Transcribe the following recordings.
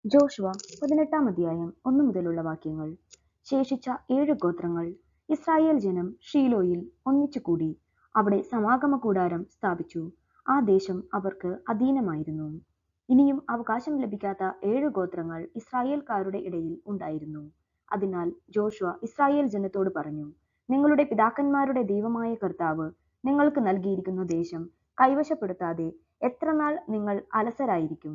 Joshua 18 അധ്യായം 1 മുതലുള്ള വാക്യങ്ങൾ. ശേഷിച്ച 7 ഗോത്രങ്ങൾ ഇസ്രായേൽ ജനം ഷീലോയിൽ ഒന്നിച്ചുകൂടി അവിടെ സമാഗമ കൂടാരം സ്ഥാപിച്ചു. ആ ദേശം അവർക്ക് അധീനമായിരുന്നു. ഇനിയും അവകാശം ലഭിക്കാത്ത 7 ഗോത്രങ്ങൾ ഇസ്രായേൽക്കാരുടെ ഇടയിൽ ഉണ്ടായിരുന്നു. അതിനാൽ ജോഷുവ ഇസ്രായേൽ ജനത്തോട് പറഞ്ഞു, നിങ്ങളുടെ പിതാക്കന്മാരുടെ ദൈവമായ കർത്താവ് നിങ്ങൾക്ക് നൽകിയിരിക്കുന്ന ദേശം കൈവശപ്പെടുത്താതെ എത്രനാൾ നിങ്ങൾ അലസരായിരിക്കും?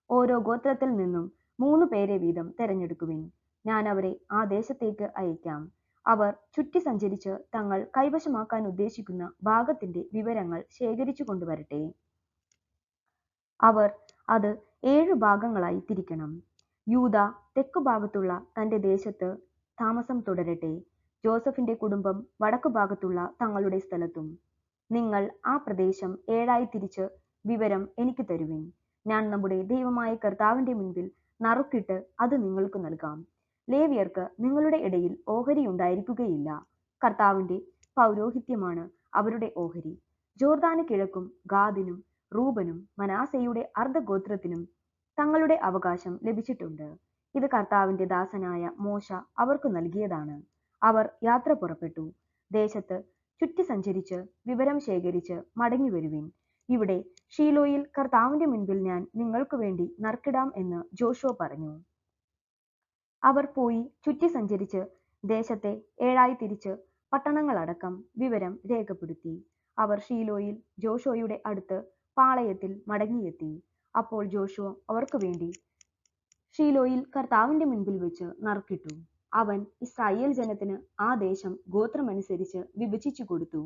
ഓരോ ഗോത്രത്തിൽ നിന്നും 3 പേരെ വീതം തെരഞ്ഞെടുക്കുവിൻ. ഞാൻ അവരെ ആ ദേശത്തേക്ക് അയക്കാം. അവർ ചുറ്റി സഞ്ചരിച്ച് തങ്ങൾ കൈവശമാക്കാൻ ഉദ്ദേശിക്കുന്ന ഭാഗത്തിന്റെ വിവരങ്ങൾ ശേഖരിച്ചു കൊണ്ടുവരട്ടെ. അവർ അത് 7 ഭാഗങ്ങളായി തിരിക്കണം. യൂദ തെക്കുഭാഗത്തുള്ള തന്റെ ദേശത്ത് താമസം തുടരട്ടെ. ജോസഫിന്റെ കുടുംബം വടക്കുഭാഗത്തുള്ള തങ്ങളുടെ സ്ഥലത്തും. നിങ്ങൾ ആ പ്രദേശം 7ആയി തിരിച്ച് വിവരം എനിക്ക് തരുവിൻ. ഞാൻ നമ്മുടെ ദൈവമായ കർത്താവിന്റെ മുൻപിൽ നറുക്കിട്ട് അത് നിങ്ങൾക്ക് നൽകാം. ലേവ്യർക്ക് നിങ്ങളുടെ ഇടയിൽ ഓഹരി ഉണ്ടായിരിക്കുകയില്ല. കർത്താവിന്റെ പൗരോഹിത്യമാണ് അവരുടെ ഓഹരി. ജോർദാന് കിഴക്കും ഗാദിനും റൂബനും മനാസയുടെ അർദ്ധഗോത്രത്തിനും തങ്ങളുടെ അവകാശം ലഭിച്ചിട്ടുണ്ട്. ഇത് കർത്താവിന്റെ ദാസനായ മോശ അവർക്ക് നൽകിയതാണ്. അവർ യാത്ര പുറപ്പെട്ടു. ദേശത്ത് ചുറ്റി സഞ്ചരിച്ച് വിവരം ശേഖരിച്ച് മടങ്ങിവരുവിൻ. ഇവിടെ ഷീലോയിൽ കർത്താവിന്റെ മുൻപിൽ ഞാൻ നിങ്ങൾക്ക് വേണ്ടി നറുക്കിടാം എന്ന് ജോഷുവ പറഞ്ഞു. അവർ പോയി ചുറ്റി സഞ്ചരിച്ച് ദേശത്തെ 7ആയി തിരിച്ച് പട്ടണങ്ങളടക്കം വിവരം രേഖപ്പെടുത്തി. അവർ ഷീലോയിൽ ജോഷുവയുടെ അടുത്ത് പാളയത്തിൽ മടങ്ങിയെത്തി. അപ്പോൾ ജോഷുവ അവർക്ക് വേണ്ടി ഷീലോയിൽ കർത്താവിന്റെ മുൻപിൽ വെച്ച് നറുക്കിട്ടു. അവൻ ഇസ്രായേൽ ജനത്തിന് ആ ദേശം ഗോത്രമനുസരിച്ച് വിഭജിച്ചു കൊടുത്തു.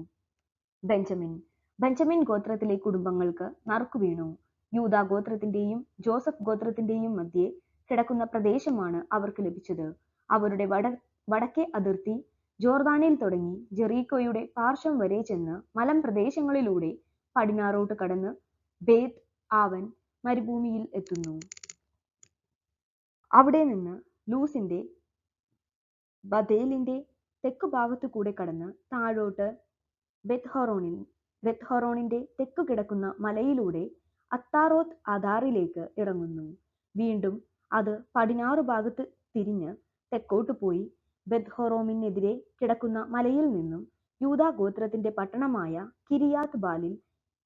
ബെഞ്ചമിൻ ഗോത്രത്തിലെ കുടുംബങ്ങൾക്ക് നറുക്കു വീണു. യൂദാ ഗോത്രത്തിന്റെയും ജോസഫ് ഗോത്രത്തിന്റെയും മധ്യേ കിടക്കുന്ന പ്രദേശമാണ് അവർക്ക് ലഭിച്ചത്. അവരുടെ വടക്കേ അതിർത്തി ജോർദാനിൽ തുടങ്ങി ജെറീക്കോയുടെ പാർശ്വം വരെ ചെന്ന് മലമ്പ്രദേശങ്ങളിലൂടെ പടിഞ്ഞാറോട്ട് കടന്ന് ബേത് ആവൻ മരുഭൂമിയിൽ എത്തുന്നു. അവിടെ നിന്ന് ലൂസിന്റെ ബഥേലിന്റെ തെക്കുഭാഗത്തു കൂടെ കടന്ന് താഴോട്ട് ബെത്ത്ഹോറോണിന്റെ തെക്കു കിടക്കുന്ന മലയിലൂടെ അത്താറോത്ത് അദാറിലേക്ക് ഇറങ്ങുന്നു. വീണ്ടും അത് പടിഞ്ഞാറു ഭാഗത്ത് തിരിഞ്ഞ് തെക്കോട്ട് പോയി ബെത്ത്ഹോറോമിനെതിരെ കിടക്കുന്ന മലയിൽ നിന്നും യൂദാ ഗോത്രത്തിന്റെ പട്ടണമായ കിരിയാത്ത് ബാലിൽ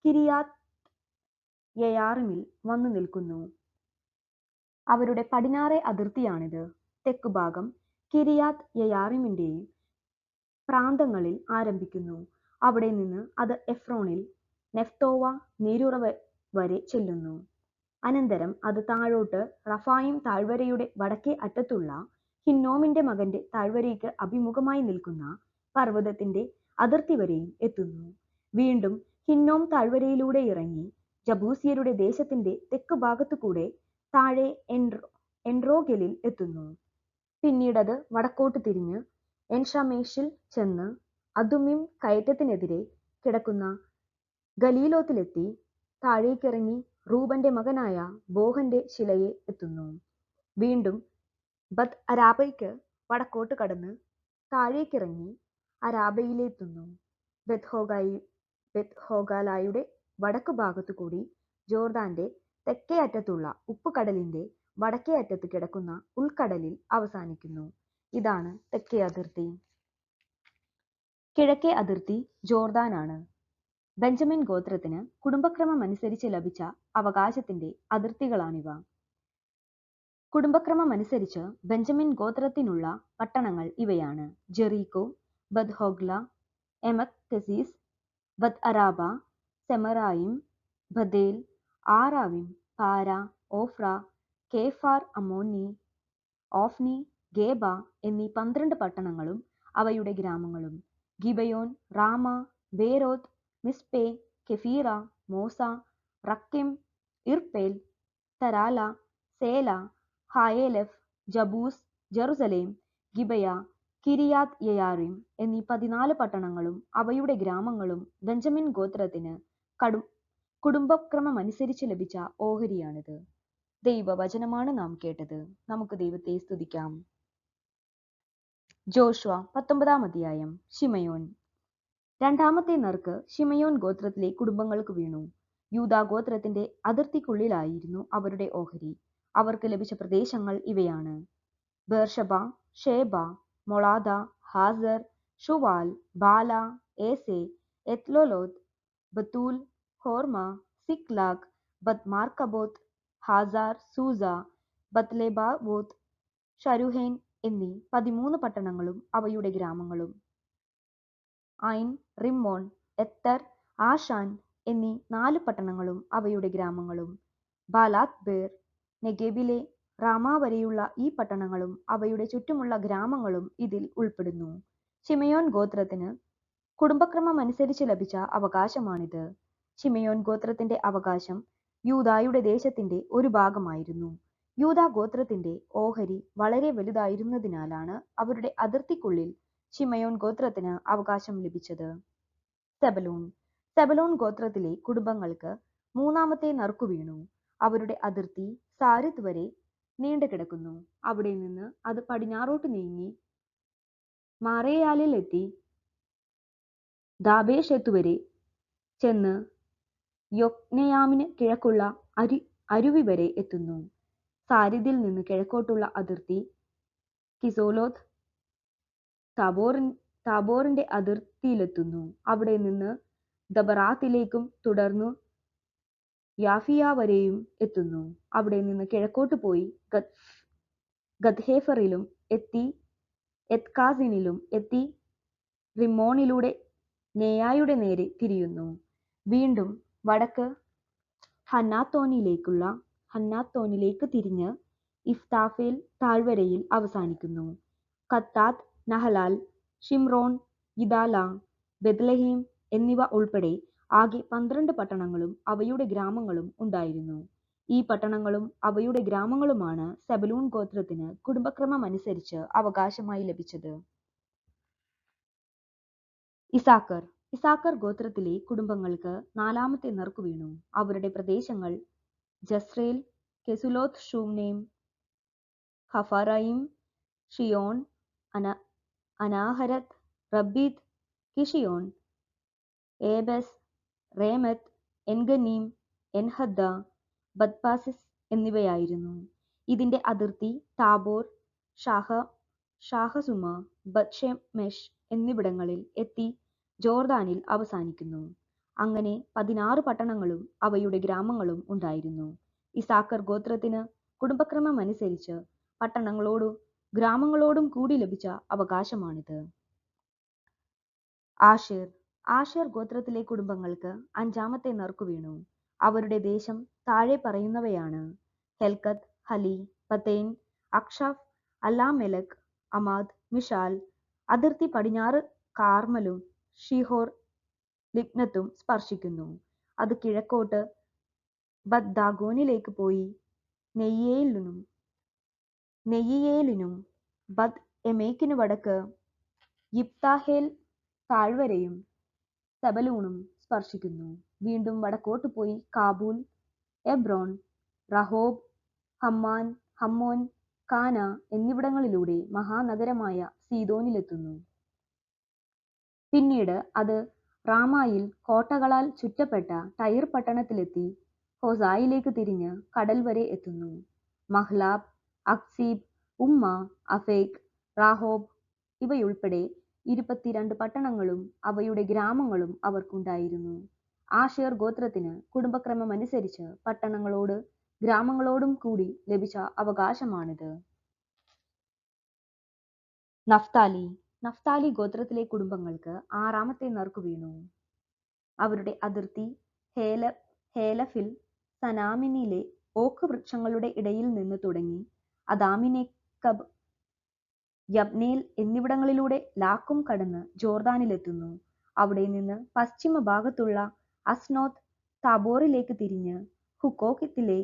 കിരിയാത്ത് യെയാറിമിൽ വന്നു നിൽക്കുന്നു. അവരുടെ പടിഞ്ഞാറേ അതിർത്തിയാണിത്. തെക്കുഭാഗം കിരിയാത്ത് യെയാറിമിന്റെ പ്രാന്തങ്ങളിൽ ആരംഭിക്കുന്നു. അവിടെ നിന്ന് അത് എഫ്രോണിൽ നെഫ്തോവ നീരുറവ വരെ ചെല്ലുന്നു. അനന്തരം അത് താഴോട്ട് റഫായിം താഴ്വരയുടെ വടക്കേ അറ്റത്തുള്ള ഹിന്നോമിന്റെ മകന്റെ താഴ്വരയ്ക്ക് അഭിമുഖമായി നിൽക്കുന്ന പർവ്വതത്തിന്റെ അതിർത്തി വരെയും എത്തുന്നു. വീണ്ടും ഹിന്നോം താഴ്വരയിലൂടെ ഇറങ്ങി ജബൂസിയരുടെ ദേശത്തിന്റെ തെക്ക് ഭാഗത്തു കൂടെ താഴെ എൻറോഗലിൽ എത്തുന്നു. പിന്നീടത് വടക്കോട്ട് തിരിഞ്ഞ് എൻഷമേഷിൽ ചെന്ന് അദുമ്മിം കയറ്റത്തിനെതിരെ കിടക്കുന്ന ഗലീലോത്തിലെത്തി താഴേക്കിറങ്ങി റൂബന്റെ മകനായ ബോഹന്റെ ശിലയെ എത്തുന്നു. വീണ്ടും ബത്ത് അരാബയ്ക്ക് വടക്കോട്ട് കടന്ന് താഴേക്കിറങ്ങി അരാബയിലെത്തുന്നു. ബെത്ത്ഹോഗാലയുടെ വടക്കു ഭാഗത്തു കൂടി ജോർദാന്റെ തെക്കേ അറ്റത്തുള്ള ഉപ്പുകടലിന്റെ വടക്കേ അറ്റത്ത് കിടക്കുന്ന ഉൾക്കടലിൽ അവസാനിക്കുന്നു. ഇതാണ് തെക്കേ അതിർത്തി. കിഴക്കേ അതിർത്തി ജോർദാനാണ്. ബെഞ്ചമിൻ ഗോത്രത്തിന് കുടുംബക്രമമനുസരിച്ച് ലഭിച്ച അവകാശത്തിന്റെ അതിർത്തികളാണിവ. കുടുംബക്രമമനുസരിച്ച് ബെഞ്ചമിൻ ഗോത്രത്തിനുള്ള പട്ടണങ്ങൾ ഇവയാണ്: ജെറീക്കോ, ബത്ത്ഹോഗ്ല, എമക് കെസീസ്, ബത്ത് അരാബ, സെമറായിം, ബഥേൽ, ആറാവിം, പാര, ഓഫ്ര, കേഫാർ അമ്മോന്നി, ഓഫ്നി, ഗേബ എന്നീ 12 പട്ടണങ്ങളും അവയുടെ ഗ്രാമങ്ങളും. ഗിബയോൻ, റാമ, ബേരോത്ത്, മിസ്പെ, കെഫീറ, മോസ, റക്കിം, ഇർപേൽ, തരാല, സേല, ഹായേലെഫ്, ജബൂസ്, ജെറുസലേം, ഗിബയ, കിരിയാത്ത് യെയാറിം എന്നീ 14 പട്ടണങ്ങളും അവയുടെ ഗ്രാമങ്ങളും ബെഞ്ചമിൻ ഗോത്രത്തിന് കുടുംബക്രമമനുസരിച്ച് ലഭിച്ച ഓഹരിയാണിത്. ദൈവവചനമാണ് നാം കേട്ടത്. നമുക്ക് ദൈവത്തെ സ്തുതിക്കാം. ജോഷുവ 19 അധ്യായം. ശിമയോൻ. രണ്ടാമത്തെ നറുക്ക് ശിമയോൻ ഗോത്രത്തിലെ കുടുംബങ്ങൾക്ക് വീണു. യൂദാ ഗോത്രത്തിന്റെ അതിർത്തിക്കുള്ളിലായിരുന്നു അവരുടെ ഓഹരി. അവർക്ക് ലഭിച്ച പ്രദേശങ്ങൾ ഇവയാണ്: ബേർഷബ, ഷേബ, മൊളാദ, ഹാസർ, ഷുവാൽ, ബാല, ഏസെ, എത്ലോലോത്ത്, ബത്തൂൽ, ഹോർമ, സിക്ലാഗ്, ബത് മാർക്കബോത്ത്, ഹാസാർ സൂസ, ബത്ലേബാവോത്ത്, ഷരുഹേൻ എന്നീ 13 പട്ടണങ്ങളും അവയുടെ ഗ്രാമങ്ങളും. ഐൻ, റിമ്മോൺ, എത്തർ, ആഷാൻ എന്നീ 4 പട്ടണങ്ങളും അവയുടെ ഗ്രാമങ്ങളും. ബാലാത്ത് ബേർ, നെഗേബിലെ റാമ വരെയുള്ള ഈ പട്ടണങ്ങളും അവയുടെ ചുറ്റുമുള്ള ഗ്രാമങ്ങളും ഇതിൽ ഉൾപ്പെടുന്നു. ശിമെയോൻ ഗോത്രത്തിന് കുടുംബക്രമമനുസരിച്ച് ലഭിച്ച അവകാശമാണിത്. ശിമെയോൻ ഗോത്രത്തിന്റെ അവകാശം യൂദായുടെ ദേശത്തിന്റെ ഒരു ഭാഗമായിരുന്നു. യൂദാ ഗോത്രത്തിന്റെ ഓഹരി വളരെ വലുതായിരുന്നതിനാലാണ് അവരുടെ അതിർത്തിക്കുള്ളിൽ ശിമെയോൻ ഗോത്രത്തിന് അവകാശം ലഭിച്ചത്. സെബലൂൺ. സെബലൂൺ ഗോത്രത്തിലെ കുടുംബങ്ങൾക്ക് മൂന്നാമത്തെ നറുക്കു വീണു. അവരുടെ അതിർത്തി സാരിത്ത് വരെ നീണ്ടുകിടക്കുന്നു. അവിടെ നിന്ന് അത് പടിഞ്ഞാറോട്ട് നീങ്ങി മാറേയാലിലെത്തി ദാബേശെത്ത് വരെ ചെന്ന് യൊക്നെയാമിന് കിഴക്കുള്ള അരുവി വരെ എത്തുന്നു. സാരിദിൽ നിന്ന് കിഴക്കോട്ടുള്ള അതിർത്തി കിസോലോത്ത് താബോറിന്റെ അതിർത്തിയിലെത്തുന്നു. അവിടെ നിന്ന് ദബറാത്തിലേക്കും തുടർന്നു യാഫിയ വരെയും എത്തുന്നു. അവിടെ നിന്ന് കിഴക്കോട്ട് പോയി ഗദ്ഹേഫറിലും എത്തി എത്കാസിനിലും എത്തി റിമ്മോണിലൂടെ നേയായുടെ നേരെ തിരിയുന്നു. വീണ്ടും വടക്ക് ഹന്നാത്തോനിലേക്ക് തിരിഞ്ഞ് ഇഫ്താഫേൽ താഴ്വരയിൽ അവസാനിക്കുന്നു. കത്താത്ത്, നഹലാൽ, ഷിംറോൺ, യിദാല, ബെത്ലഹേം എന്നിവ ഉൾപ്പെടെ ആകെ 12 പട്ടണങ്ങളും അവയുടെ ഗ്രാമങ്ങളും ഉണ്ടായിരുന്നു. ഈ പട്ടണങ്ങളും അവയുടെ ഗ്രാമങ്ങളുമാണ് സെബലൂൺ ഗോത്രത്തിന് കുടുംബക്രമമനുസരിച്ച് അവകാശമായി ലഭിച്ചത്. ഇസാക്കർ. ഇസാക്കർ ഗോത്രത്തിലെ കുടുംബങ്ങൾക്ക് നാലാമത്തെ നറുക്കു വീണു. അവരുടെ പ്രദേശങ്ങൾ ജസ്രേൽ, കെസുലോത്ത് ഷൂനേം, ഹഫറയിം, ഷിയോൺ, അനാഹരത്ത്, റബ്ബീത്ത്, കിഷിയോൺ, ഏബസ്, റേമത്ത്, എൻഗന്നീം, എൻഹദ്ദ, ബത്പാസിസ് എന്നിവയായിരുന്നു. ഇതിന്റെ അതിർത്തി താബോർ, ഷാഹസുമ, ബത്ഷെമെഷ് എന്നിവിടങ്ങളിൽ എത്തി ജോർദാനിൽ അവസാനിക്കുന്നു. അങ്ങനെ 16 പട്ടണങ്ങളും അവയുടെ ഗ്രാമങ്ങളും ഉണ്ടായിരുന്നു. ഇസാക്കർ ഗോത്രത്തിന് കുടുംബക്രമമനുസരിച്ച് പട്ടണങ്ങളോടും ഗ്രാമങ്ങളോടും കൂടി ലഭിച്ച അവകാശമാണിത്. ആശേർ. ആശേർ ഗോത്രത്തിലെ കുടുംബങ്ങൾക്ക് 5ാമത്തെ നറുക്കു വീണു. അവരുടെ ദേശം താഴെ പറയുന്നവയാണ്: ഹെൽക്കത്ത്, ഹലി, പതേൻ, അക്ഷാഫ്, അല്ലാമെലക്, അമാദ്, മിഷാൽ. അതിർത്തി പടിഞ്ഞാറ് കാർമലും ഷിഹോർ ലിബ്നത്തും സ്പർശിക്കുന്നു. അത് കിഴക്കോട്ട് ബത് ദാഗോനിലേക്ക് പോയി നെയ്യിയേലിനും ബത് എമേക്കിനു വടക്ക് യിപ്താഹേൽ താഴ്വരയും സെബലൂണും സ്പർശിക്കുന്നു. വീണ്ടും വടക്കോട്ട് പോയി കാബൂൽ, എബ്രോൺ, റഹോബ്, ഹമ്മോൻ, കാന എന്നിവിടങ്ങളിലൂടെ മഹാനഗരമായ സീദോനിലെത്തുന്നു. പിന്നീട് അത് റാമായിൽ കോട്ടകളാൽ ചുറ്റപ്പെട്ട ടൈർ പട്ടണത്തിലെത്തി ഹോസായിലേക്ക് തിരിഞ്ഞ് കടൽ വരെ എത്തുന്നു. മഹ്ലാബ്, അക്സീബ്, ഉമ്മ, അഫേക്, റാഹോബ് ഇവയുൾപ്പെടെ 22 പട്ടണങ്ങളും അവയുടെ ഗ്രാമങ്ങളും അവർക്കുണ്ടായിരുന്നു. ആശേർ ഗോത്രത്തിന് കുടുംബക്രമമനുസരിച്ച് പട്ടണങ്ങളോട് ഗ്രാമങ്ങളോടും കൂടി ലഭിച്ച അവകാശമാണിത്. നഫ്താലി. നഫ്താലി ഗോത്രത്തിലെ കുടുംബങ്ങൾക്ക് 6ാമത്തെ നറുക്കു വീണു. അവരുടെ അതിർത്തി ഹേലഫിൽ സനാമിനിലെ ഓക്ക് വൃക്ഷങ്ങളുടെ ഇടയിൽ നിന്ന് തുടങ്ങി അദാമിനെക്കബ്, യബ്നേൽ എന്നിവിടങ്ങളിലൂടെ ലാക്കും കടന്ന് ജോർദാനിലെത്തുന്നു. അവിടെ നിന്ന് പശ്ചിമ ഭാഗത്തുള്ള അസ്നോത്ത് താബോറിലേക്ക് തിരിഞ്ഞ് ഹുക്കോക്കിത്തിലെ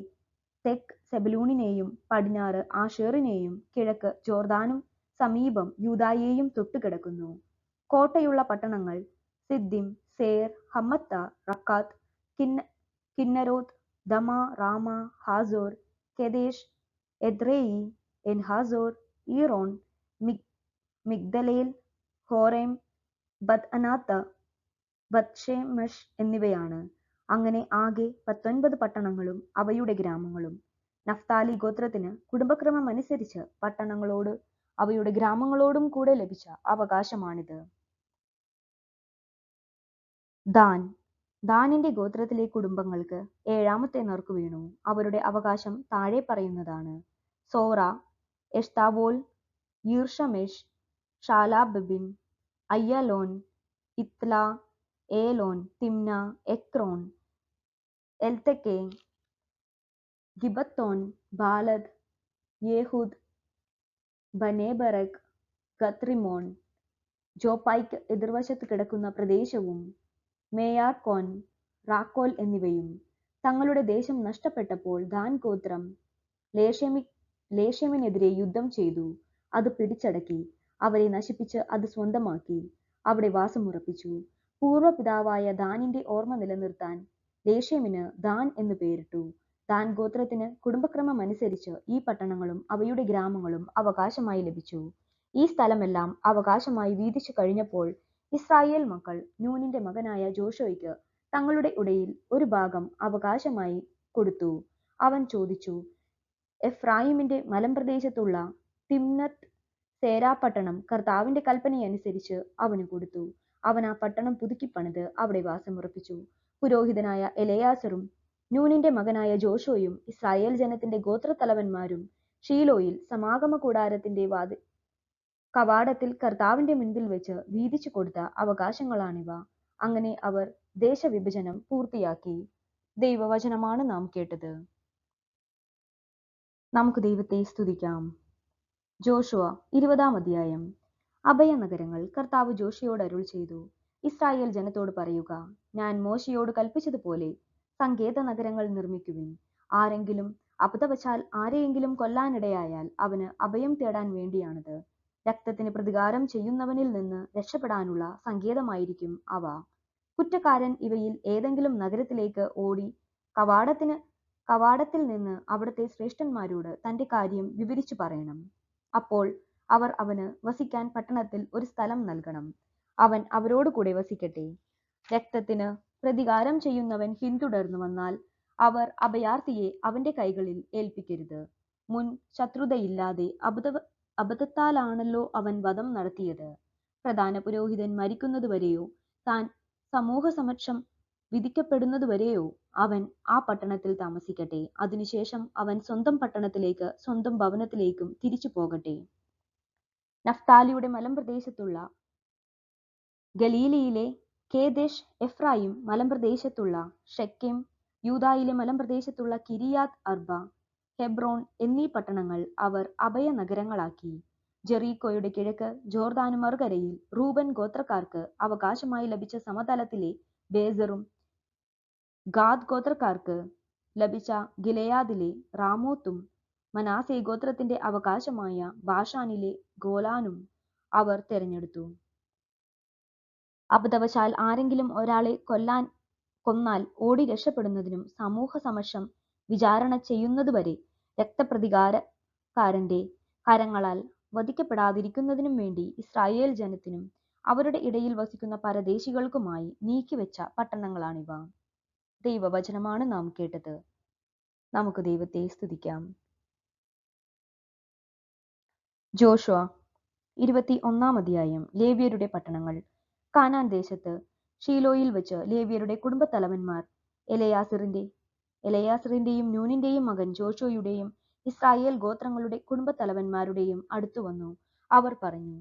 തെക്ക് സെബലൂണിനെയും പടിഞ്ഞാറ് ആശേറിനെയും കിഴക്ക് ജോർദാനും സമീപം യൂദായെയും തൊട്ടുകിടക്കുന്നു. കോട്ടയുള്ള പട്ടണങ്ങൾ സിദ്ദിം, സേർ, ഹമ്മത്ത, റക്കാത്ത്, കിന്നരോത്ത്, ദമ, റാമ, ഹാസോർ, കെദേശ്, എദ്രേയി, എൻഹാസോർ, ഈറോൺ, മിഗ്ദലേൽ, ഹോറേം, ബത് അനാത്ത, ബത്ഷെമെഷ് എന്നിവയാണ്. അങ്ങനെ ആകെ 19 പട്ടണങ്ങളും അവയുടെ ഗ്രാമങ്ങളും. നഫ്താലി ഗോത്രത്തിന് കുടുംബക്രമം അനുസരിച്ച് പട്ടണങ്ങളോട് അവയുടെ ഗ്രാമങ്ങളോടും കൂടെ ലഭിച്ച അവകാശമാണിത്. ദാൻ. ദാനിന്റെ ഗോത്രത്തിലെ കുടുംബങ്ങൾക്ക് 7-ാമത്തെ നറുക്കു വീണു. അവരുടെ അവകാശം താഴെ പറയുന്നതാണ്: സോറ, എഷ്താവോൽ, യിർഷമെഷ്, ഷാലാബിൻ, അയ്യാലോൻ, ഇത്ല, ഏലോൻ, തിമ്ന, എക്രോൺ, എൽതെക്കെ, ഗിബത്തോൻ, ബാലദ്, യേഹൂദ്, ബനേബറക്, ഗത്രിമോൻ, ജോപ്പായ്ക്ക് എതിർവശത്ത് കിടക്കുന്ന പ്രദേശവും മേയാർക്കോൻ, റാക്കോൽ എന്നിവയും. തങ്ങളുടെ ദേശം നഷ്ടപ്പെട്ടപ്പോൾ ദാൻ ഗോത്രം ലേഷെമിനെതിരെ യുദ്ധം ചെയ്തു. അത് പിടിച്ചടക്കി. അവരെ നശിപ്പിച്ച് അത് സ്വന്തമാക്കി. അവിടെ വാസമുറപ്പിച്ചു. പൂർവ്വപിതാവായ ദാനിന്റെ ഓർമ്മ നിലനിർത്താൻ ലേഷെമിന് ദാൻ എന്ന് പേരിട്ടു. ദാൻ ഗോത്രത്തിന് കുടുംബക്രമം അനുസരിച്ച് ഈ പട്ടണങ്ങളും അവയുടെ ഗ്രാമങ്ങളും അവകാശമായി ലഭിച്ചു. ഈ സ്ഥലമെല്ലാം അവകാശമായി വീതിച്ചു കഴിഞ്ഞപ്പോൾ ഇസ്രായേൽ മക്കൾ നൂനിന്റെ മകനായ ജോഷുവയ്ക്ക് തങ്ങളുടെ ഇടയിൽ ഒരു ഭാഗം അവകാശമായി കൊടുത്തു. അവൻ ചോദിച്ചു, എഫ്രായിമിന്റെ മലമ്പ്രദേശത്തുള്ള തിമ്നത്ത് സേരാ പട്ടണം കർത്താവിന്റെ കൽപ്പനയനുസരിച്ച് അവന് കൊടുത്തു. അവൻ ആ പട്ടണം പുതുക്കിപ്പണിത് അവിടെ വാസമുറപ്പിച്ചു. പുരോഹിതനായ എലെയാസറും നൂനിന്റെ മകനായ ജോഷുവയും ഇസ്രായേൽ ജനത്തിന്റെ ഗോത്രത്തലവന്മാരും ഷീലോയിൽ സമാഗമ കൂടാരത്തിന്റെ കവാടത്തിൽ കർത്താവിന്റെ മുൻപിൽ വെച്ച് വീതിച്ചു കൊടുത്ത അവകാശങ്ങളാണിവ. അങ്ങനെ അവർ ദേശവിഭജനം പൂർത്തിയാക്കി. ദൈവവചനമാണ് നാം കേട്ടത്. നമുക്ക് ദൈവത്തെ സ്തുതിക്കാം. ജോഷുവ 20-ാം അധ്യായം. അഭയനഗരങ്ങൾ. കർത്താവ് ജോഷുവയോട് അരുൾ ചെയ്തു, ഇസ്രായേൽ ജനത്തോട് പറയുക, ഞാൻ മോശെയോട് കൽപ്പിച്ചതുപോലെ സങ്കേത നഗരങ്ങൾ നിർമ്മിക്കുവിൻ. ആരെങ്കിലും അബദ്ധവശാൽ ആരെയെങ്കിലും കൊല്ലാനിടയായാൽ അവന് അഭയം തേടാൻ വേണ്ടിയാണത്. രക്തത്തിന് പ്രതികാരം ചെയ്യുന്നവനിൽ നിന്ന് രക്ഷപ്പെടാനുള്ള സങ്കേതമായിരിക്കും അവ. കുറ്റക്കാരൻ ഇവയിൽ ഏതെങ്കിലും നഗരത്തിലേക്ക് ഓടി കവാടത്തിൽ നിന്ന് അവിടുത്തെ ശ്രേഷ്ഠന്മാരോട് തന്റെ കാര്യം വിവരിച്ചു പറയണം. അപ്പോൾ അവർ അവന് വസിക്കാൻ പട്ടണത്തിൽ ഒരു സ്ഥലം നൽകണം. അവൻ അവരോട് കൂടെ വസിക്കട്ടെ. രക്തത്തിന് പ്രതികാരം ചെയ്യുന്നവൻ പിന്തുടർന്നു വന്നാൽ അവർ അഭയാർത്ഥിയെ അവന്റെ കൈകളിൽ ഏൽപ്പിക്കരുത്. മുൻ ശത്രുതയില്ലാതെ അബദ്ധത്താലാണല്ലോ അവൻ വധം നടത്തിയത്. പ്രധാന പുരോഹിതൻ മരിക്കുന്നതുവരെയോ താൻ സമൂഹസമക്ഷം വിധിക്കപ്പെടുന്നതുവരെയോ അവൻ ആ പട്ടണത്തിൽ താമസിക്കട്ടെ. അതിനുശേഷം അവൻ സ്വന്തം പട്ടണത്തിലേക്ക് സ്വന്തം ഭവനത്തിലേക്കും തിരിച്ചു പോകട്ടെ. നഫ്താലിയുടെ മലമ്പ്രദേശത്തുള്ള ഗലീലയിലെ കേദേശ്, എഫ്രായിം മലമ്പ്രദേശത്തുള്ള ഷെക്കേം, യൂദായിലെ മലമ്പ്രദേശത്തുള്ള കിരിയാത്ത് അർബ, ഹെബ്രോൺ എന്നീ പട്ടണങ്ങൾ അവർ അഭയനഗരങ്ങളാക്കി. ജെറീക്കോയുടെ കിഴക്ക് ജോർദാന് മറുകരയിൽ റൂബൻ ഗോത്രക്കാർക്ക് അവകാശമായി ലഭിച്ച സമതലത്തിലെ ബേസറും ഗാദ് ഗോത്രക്കാർക്ക് ലഭിച്ച ഗിലെയാദിലെ റാമോത്തും മനാസെ ഗോത്രത്തിന്റെ അവകാശമായ ബാഷാനിലെ ഗോലാനും അവർ തെരഞ്ഞെടുത്തു. അബദ്ധവശാൽ ആരെങ്കിലും ഒരാളെ കൊന്നാൽ ഓടി രക്ഷപ്പെടുന്നതിനും സമൂഹസമക്ഷം വിചാരണ ചെയ്യുന്നതുവരെ രക്തപ്രതികാരക്കാരന്റെ കരങ്ങളാൽ വധിക്കപ്പെടാതിരിക്കുന്നതിനും വേണ്ടി ഇസ്രായേൽ ജനത്തിനും അവരുടെ ഇടയിൽ വസിക്കുന്ന പരദേശികൾക്കുമായി നീക്കിവെച്ച പട്ടണങ്ങളാണിവ. ദൈവവചനമാണ് നാം കേട്ടത്. നമുക്ക് ദൈവത്തെ സ്തുതിക്കാം. ജോഷുവ 21-ാം അധ്യായം. ലേവ്യരുടെ പട്ടണങ്ങൾ. കാനാൻ ദേശത്ത് ഷീലോയിൽ വെച്ച് ലേവ്യരുടെ കുടുംബത്തലവന്മാർ എലെയാസറിന്റെയും നൂനിന്റെയും മകൻ ജോഷുവയുടെയും ഇസ്രായേൽ ഗോത്രങ്ങളുടെ കുടുംബത്തലവന്മാരുടെയും അടുത്തു വന്നു. അവർ പറഞ്ഞു,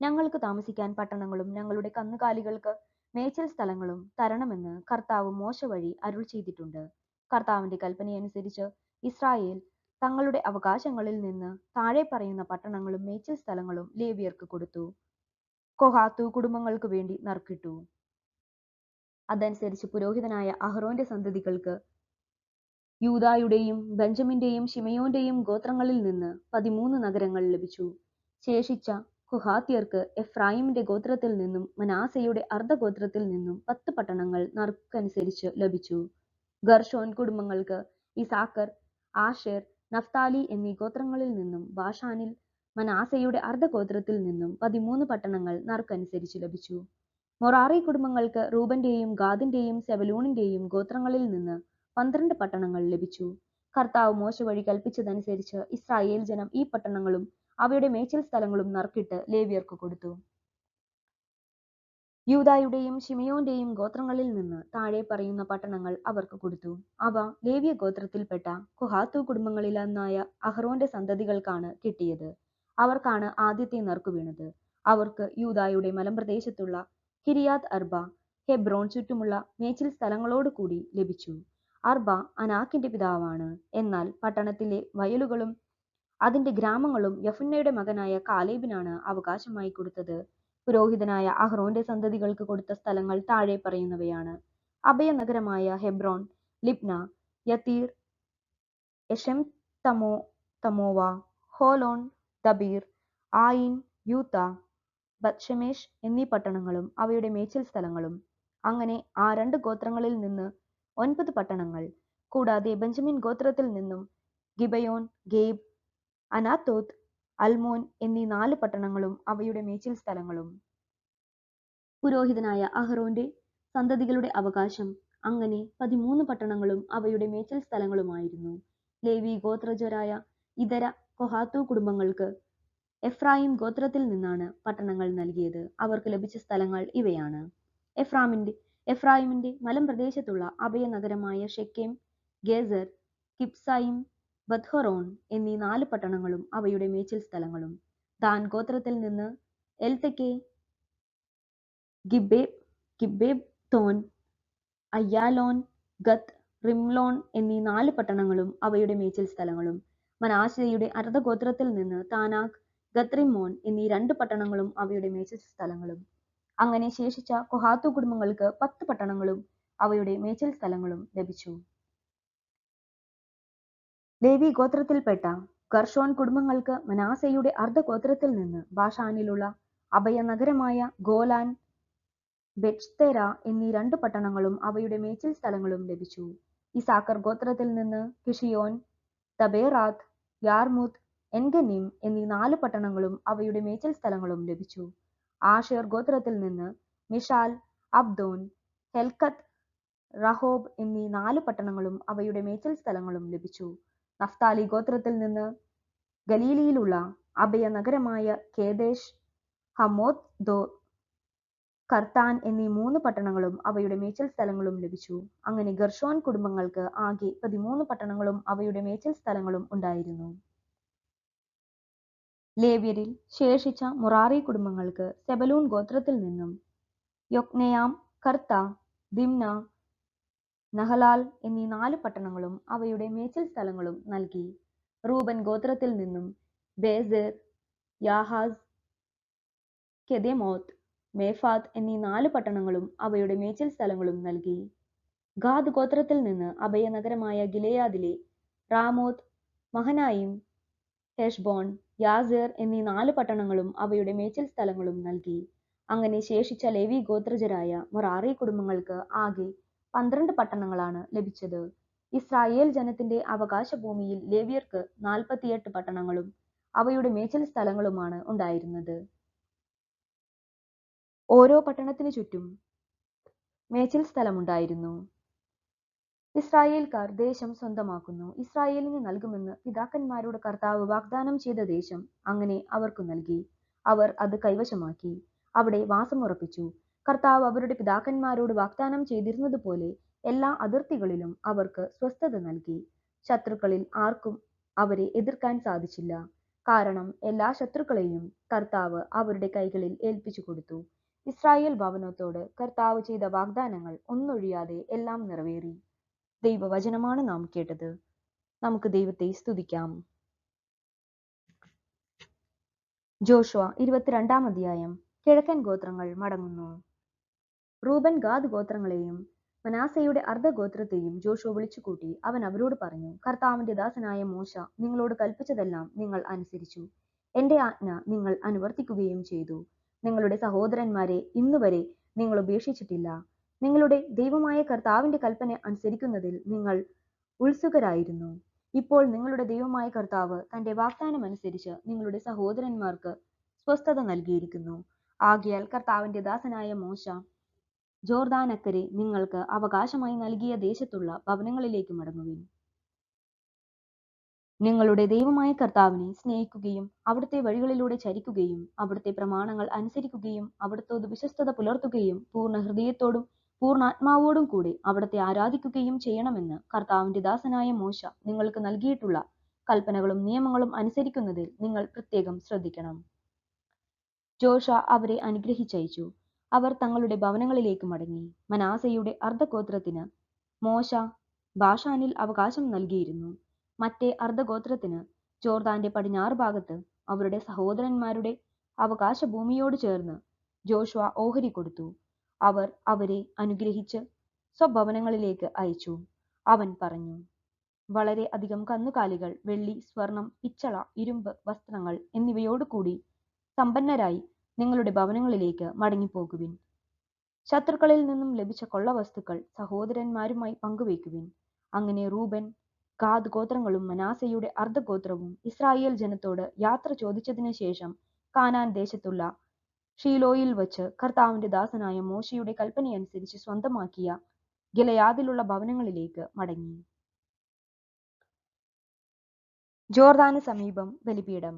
ഞങ്ങൾക്ക് താമസിക്കാൻ പട്ടണങ്ങളും ഞങ്ങളുടെ കന്നുകാലികൾക്ക് മേച്ചിൽ സ്ഥലങ്ങളും തരണമെന്ന് കർത്താവ് മോശ വഴി അരുൾ ചെയ്തിട്ടുണ്ട്. കർത്താവിന്റെ കൽപ്പനയനുസരിച്ച് ഇസ്രായേൽ തങ്ങളുടെ അവകാശങ്ങളിൽ നിന്ന് താഴെ പറയുന്ന പട്ടണങ്ങളും മേച്ചിൽ സ്ഥലങ്ങളും ലേവ്യർക്ക് കൊടുത്തു. കൊഹാത്തു കുടുംബങ്ങൾക്ക് വേണ്ടി നറുക്കിട്ടു. അതനുസരിച്ച് പുരോഹിതനായ അഹ്റോന്റെ സന്തതികൾക്ക് യൂദായുടെയും ബെഞ്ചമിന്റെയും ശിമയോന്റെയും ഗോത്രങ്ങളിൽ നിന്ന് 13 നഗരങ്ങൾ ലഭിച്ചു. ശേഷിച്ച കൊഹാത്യർക്ക് എഫ്രായിമിന്റെ ഗോത്രത്തിൽ നിന്നും മനാസയുടെ അർദ്ധഗോത്രത്തിൽ നിന്നും 10 പട്ടണങ്ങൾ നറുക്കനുസരിച്ച് ലഭിച്ചു. ഗർഷോൻ കുടുംബങ്ങൾക്ക് ഇസാക്കർ, ആഷേർ, നഫ്താലി എന്നീ ഗോത്രങ്ങളിൽ നിന്നും ബാഷാനിൽ മനാസയുടെ അർദ്ധഗോത്രത്തിൽ നിന്നും 13 പട്ടണങ്ങൾ നറുക്കനുസരിച്ച് ലഭിച്ചു. മൊറാറി കുടുംബങ്ങൾക്ക് റൂബന്റെയും ഗാദിന്റെയും സെബലൂണിന്റെയും ഗോത്രങ്ങളിൽ നിന്ന് 12 പട്ടണങ്ങൾ ലഭിച്ചു. കർത്താവ് മോശ വഴി കൽപ്പിച്ചതനുസരിച്ച് ഇസ്രായേൽ ജനം ഈ പട്ടണങ്ങളും അവയുടെ മേച്ചിൽ സ്ഥലങ്ങളും നറുക്കിട്ട് ലേവ്യർക്ക് കൊടുത്തു. യൂദായുടെയും ശിമയോന്റെയും ഗോത്രങ്ങളിൽ നിന്ന് താഴെ പറയുന്ന പട്ടണങ്ങൾ അവർക്ക് കൊടുത്തു. അവ ലേവ്യ ഗോത്രത്തിൽപ്പെട്ട കൊഹാത്തു കുടുംബങ്ങളിലൊന്നായ അഹ്റോന്റെ സന്തതികൾക്കാണ് കിട്ടിയത്. അവർക്കാണ് ആദ്യത്തെ നറുക്കു വീണത്. അവർക്ക് യൂദായുടെ മലമ്പ്രദേശത്തുള്ള കിരിയാത്ത് അർബ, ഹെബ്രോൺ ചുറ്റുമുള്ള മേച്ചിൽ സ്ഥലങ്ങളോട് കൂടി ലഭിച്ചു. അർബ അനാക്കിന്റെ പിതാവാണ്. എന്നാൽ പട്ടണത്തിലെ വയലുകളും അതിന്റെ ഗ്രാമങ്ങളും യഫുന്നയുടെ മകനായ കാലേബിനാണ് അവകാശമായി കൊടുത്തത്. പുരോഹിതനായ അഹ്റോന്റെ സന്തതികൾക്ക് കൊടുത്ത സ്ഥലങ്ങൾ താഴെ പറയുന്നവയാണ്: അഭയനഗരമായ ഹെബ്രോൺ, ലിബ്ന, യതീർ, എഷെം തമോവ, ഹോലോൺ, ദബീർ, ആയിൻ, യൂത്ത, ബത്ഷെമേഷ് എന്നീ പട്ടണങ്ങളും അവയുടെ മേച്ചിൽ സ്ഥലങ്ങളും. അങ്ങനെ ആ 2 ഗോത്രങ്ങളിൽ നിന്ന് 9 പട്ടണങ്ങൾ. കൂടാതെ ബെഞ്ചമിൻ ഗോത്രത്തിൽ നിന്നും ഗിബയോൻ, ഗേബ്, അനാത്തോത്ത്, അൽമോൻ എന്നീ 4 പട്ടണങ്ങളും അവയുടെ മേച്ചിൽ സ്ഥലങ്ങളും. പുരോഹിതനായ അഹ്റോന്റെ സന്തതികളുടെ അവകാശം അങ്ങനെ 13 പട്ടണങ്ങളും അവയുടെ മേച്ചിൽ സ്ഥലങ്ങളുമായിരുന്നു. ലേവി ഗോത്രജരായ ഇതര കൊഹാത്തു കുടുംബങ്ങൾക്ക് എഫ്രായിം ഗോത്രത്തിൽ നിന്നാണ് പട്ടണങ്ങൾ നൽകിയത്. അവർക്ക് ലഭിച്ച സ്ഥലങ്ങൾ ഇവയാണ്: എഫ്രായിമിന്റെ മലമ്പ്രദേശത്തുള്ള അഭയനഗരമായ ഷെക്കേം, ഗേസർ, കിബ്സൈം, ബത്ത്ഹൊറോൺ എന്നീ 4 പട്ടണങ്ങളും അവയുടെ മേച്ചിൽ സ്ഥലങ്ങളും. ദാൻ ഗോത്രത്തിൽ നിന്ന് എൽതെക്കെ, ഗിബ്ബെത്തോൻ, അയ്യാലോൻ, ഗത്ത്, റിമ്ലോൺ എന്നീ 4 പട്ടണങ്ങളും അവയുടെ മേച്ചിൽ സ്ഥലങ്ങളും. മനാശെയുടെ അർദ്ധഗോത്രത്തിൽ നിന്ന് താനാക്ക്, ഗത്രിമ്മോൻ എന്നീ 2 പട്ടണങ്ങളും അവയുടെ മേച്ചിൽ സ്ഥലങ്ങളും. അങ്ങനെ ശേഷിച്ച കൊഹാത്തു കുടുംബങ്ങൾക്ക് 10 പട്ടണങ്ങളും അവയുടെ മേച്ചിൽ സ്ഥലങ്ങളും ലഭിച്ചു. ലേവി ഗോത്രത്തിൽപ്പെട്ട ഗർഷോൻ കുടുംബങ്ങൾക്ക് മനാസെയുടെ അർദ്ധഗോത്രത്തിൽ നിന്ന് ബാഷാനിലുള്ള അഭയനഗരമായ ഗോലാൻ, ബെത്ത്തെര എന്നീ 2 പട്ടണങ്ങളും അവയുടെ മേച്ചിൽ സ്ഥലങ്ങളും ലഭിച്ചു. ഇസാക്കർ ഗോത്രത്തിൽ നിന്ന് കിഷിയോൻ, ദബേറാത്ത്, യാർമുത്ത്, എൻഗന്നീം എന്നീ 4 പട്ടണങ്ങളും അവയുടെ മേച്ചിൽ സ്ഥലങ്ങളും ലഭിച്ചു. ആഷേർ ഗോത്രത്തിൽ നിന്ന് മിഷാൽ, അബ്ദോൻ, ഹെൽക്കത്ത്, റഹോബ് എന്നീ 4 പട്ടണങ്ങളും അവയുടെ മേച്ചിൽ സ്ഥലങ്ങളും ലഭിച്ചു. നഫ്താലി ഗോത്രത്തിൽ നിന്ന് ഗലീലയിലുള്ള അഭയനഗരമായ കേദേശ്, ഹമ്മോത്ത്, കർത്താൻ എന്നീ 3 പട്ടണങ്ങളും അവയുടെ മേച്ചിൽ സ്ഥലങ്ങളും ലഭിച്ചു. അങ്ങനെ ഗർഷോൻ കുടുംബങ്ങൾക്ക് ആകെ 13 പട്ടണങ്ങളും അവയുടെ മേച്ചിൽ സ്ഥലങ്ങളും ഉണ്ടായിരുന്നു. ലേവ്യരിൽ ശേഷിച്ച മൊറാറി കുടുംബങ്ങൾക്ക് സെബലൂൺ ഗോത്രത്തിൽ നിന്നും യൊക്നെയാം, കർത്ത, ദിമ്ന, നഹലാൽ എന്നീ 4 പട്ടണങ്ങളും അവയുടെ മേച്ചിൽ സ്ഥലങ്ങളും നൽകി. റൂബൻ ഗോത്രത്തിൽ നിന്നും ബേസെർ, യാഹാസ്, കെദേമോത്ത്, മേഫാത്ത് എന്നീ 4 പട്ടണങ്ങളും അവയുടെ മേച്ചിൽ സ്ഥലങ്ങളും നൽകി. ഗാദ് ഗോത്രത്തിൽ നിന്ന് അഭയനഗരമായ ഗിലെയാദിലെ റാമോത്ത്, മഹനായിം, ഹെഷ്ബോൺ, യാസേർ എന്നീ 4 പട്ടണങ്ങളും അവയുടെ മേച്ചിൽ സ്ഥലങ്ങളും നൽകി. അങ്ങനെ ശേഷിച്ച ലേവി ഗോത്രജരായ മൊറാറി കുടുംബങ്ങൾക്ക് ആകെ 12 പട്ടണങ്ങളാണ് ലഭിച്ചത്. ഇസ്രായേൽ ജനത്തിന്റെ അവകാശ ഭൂമിയിൽ ലേവ്യർക്ക് 48 പട്ടണങ്ങളും അവയുടെ മേച്ചിൽ സ്ഥലങ്ങളുമാണ് ഉണ്ടായിരുന്നത്. ഓരോ പട്ടണത്തിനു ചുറ്റും മേച്ചിൽ സ്ഥലമുണ്ടായിരുന്നു. ഇസ്രായേൽക്കാർ ദേശം സ്വന്തമാക്കുന്നു. ഇസ്രായേലിന് നൽകുമെന്ന് പിതാക്കന്മാരോട് കർത്താവ് വാഗ്ദാനം ചെയ്ത ദേശം അങ്ങനെ അവർക്കു നൽകി. അവർ അത് കൈവശമാക്കി അവിടെ വാസമുറപ്പിച്ചു. കർത്താവ് അവരുടെ പിതാക്കന്മാരോട് വാഗ്ദാനം ചെയ്തിരുന്നതുപോലെ എല്ലാ അതിർത്തികളിലും അവർക്ക് സ്വസ്ഥത നൽകി. ശത്രുക്കളിൽ ആർക്കും അവരെ എതിർക്കാൻ സാധിച്ചില്ല. കാരണം എല്ലാ ശത്രുക്കളെയും കർത്താവ് അവരുടെ കൈകളിൽ ഏൽപ്പിച്ചു കൊടുത്തു. ഇസ്രായേൽ ഭവനത്തോട് കർത്താവ് ചെയ്ത വാഗ്ദാനങ്ങൾ ഒന്നൊഴിയാതെ എല്ലാം നിറവേറി. ദൈവവചനമാണ് നാം കേട്ടത്. നമുക്ക് ദൈവത്തെ സ്തുതിക്കാം. ജോഷുവ 22-ാം അധ്യായം. കിഴക്കൻ ഗോത്രങ്ങൾ മടങ്ങുന്നു. റൂബൻ, ഗാദ് ഗോത്രങ്ങളെയും മനാസയുടെ അർദ്ധഗോത്രത്തെയും ജോഷുവ വിളിച്ചുകൂട്ടി. അവൻ അവരോട് പറഞ്ഞു: കർത്താവിന്റെ ദാസനായ മോശ നിങ്ങളോട് കൽപ്പിച്ചതെല്ലാം നിങ്ങൾ അനുസരിച്ചു. എന്റെ ആജ്ഞ നിങ്ങൾ അനുവർത്തിക്കുകയും ചെയ്തു. നിങ്ങളുടെ സഹോദരന്മാരെ ഇന്നുവരെ നിങ്ങൾ ഉപേക്ഷിച്ചിട്ടില്ല. നിങ്ങളുടെ ദൈവമായ കർത്താവിന്റെ കൽപ്പന അനുസരിക്കുന്നതിൽ നിങ്ങൾ ഉത്സുകരായിരുന്നു. ഇപ്പോൾ നിങ്ങളുടെ ദൈവമായ കർത്താവ് തന്റെ വാഗ്ദാനം അനുസരിച്ച് നിങ്ങളുടെ സഹോദരന്മാർക്ക് സ്വസ്ഥത നൽകിയിരിക്കുന്നു. ആകയാൽ കർത്താവിന്റെ ദാസനായ മോശ ജോർദാനക്കരെ നിങ്ങൾക്ക് അവകാശമായി നൽകിയ ദേശത്തുള്ള ഭവനങ്ങളിലേക്ക് മടങ്ങുവിൻ. നിങ്ങളുടെ ദൈവമായ കർത്താവിനെ സ്നേഹിക്കുകയും അവിടുത്തെ വഴികളിലൂടെ ചരിക്കുകയും അവിടുത്തെ പ്രമാണങ്ങൾ അനുസരിക്കുകയും അവിടുത്തോട് വിശ്വസ്തത പുലർത്തുകയും പൂർണ്ണ ഹൃദയത്തോടും പൂർണ്ണാത്മാവോടും കൂടി അവിടുത്തെ ആരാധിക്കുകയും ചെയ്യണമെന്ന് കർത്താവിന്റെ ദാസനായ മോശ നിങ്ങൾക്ക് നൽകിയിട്ടുള്ള കൽപ്പനകളും നിയമങ്ങളും അനുസരിക്കുന്നതിൽ നിങ്ങൾ പ്രത്യേകം ശ്രദ്ധിക്കണം. ജോഷ അവരെ അനുഗ്രഹിച്ചയച്ചു. അവർ തങ്ങളുടെ ഭവനങ്ങളിലേക്ക് മടങ്ങി. മനാസയുടെ അർദ്ധഗോത്രത്തിന് മോശ ബാഷാനിൽ അവകാശം നൽകിയിരുന്നു. മറ്റേ അർദ്ധഗോത്രത്തിന് ജോർദാന്റെ പടിഞ്ഞാറ് ഭാഗത്ത് അവരുടെ സഹോദരന്മാരുടെ അവകാശ ഭൂമിയോട് ചേർന്ന് ജോഷുവ ഓഹരി കൊടുത്തു. അവർ അവരെ അനുഗ്രഹിച്ച് സ്വഭവനങ്ങളിലേക്ക് അയച്ചു. അവൻ പറഞ്ഞു, വളരെ അധികം കന്നുകാലികൾ, വെള്ളി, സ്വർണം, പിച്ചള, ഇരുമ്പ്, വസ്ത്രങ്ങൾ എന്നിവയോടുകൂടി സമ്പന്നരായി നിങ്ങളുടെ ഭവനങ്ങളിലേക്ക് മടങ്ങിപ്പോകുവിൻ. ശത്രുക്കളിൽ നിന്നും ലഭിച്ച കൊള്ളവസ്തുക്കൾ സഹോദരന്മാരുമായി പങ്കുവയ്ക്കുവിൻ. അങ്ങനെ റൂബൻ, ഗാദ് ഗോത്രങ്ങളും മനാസയുടെ അർദ്ധഗോത്രവും ഇസ്രായേൽ ജനത്തോട് യാത്ര ചോദിച്ചതിന് ശേഷം കാനാൻ ദേശത്തുള്ള ഷീലോയിൽ വച്ച് കർത്താവിന്റെ ദാസനായ മോശയുടെ കൽപ്പനയനുസരിച്ച് സ്വന്തമാക്കിയ ഗിലെയാദിലുള്ള ഭവനങ്ങളിലേക്ക് മടങ്ങി. ജോർദാന് സമീപം ബലിപീഠം.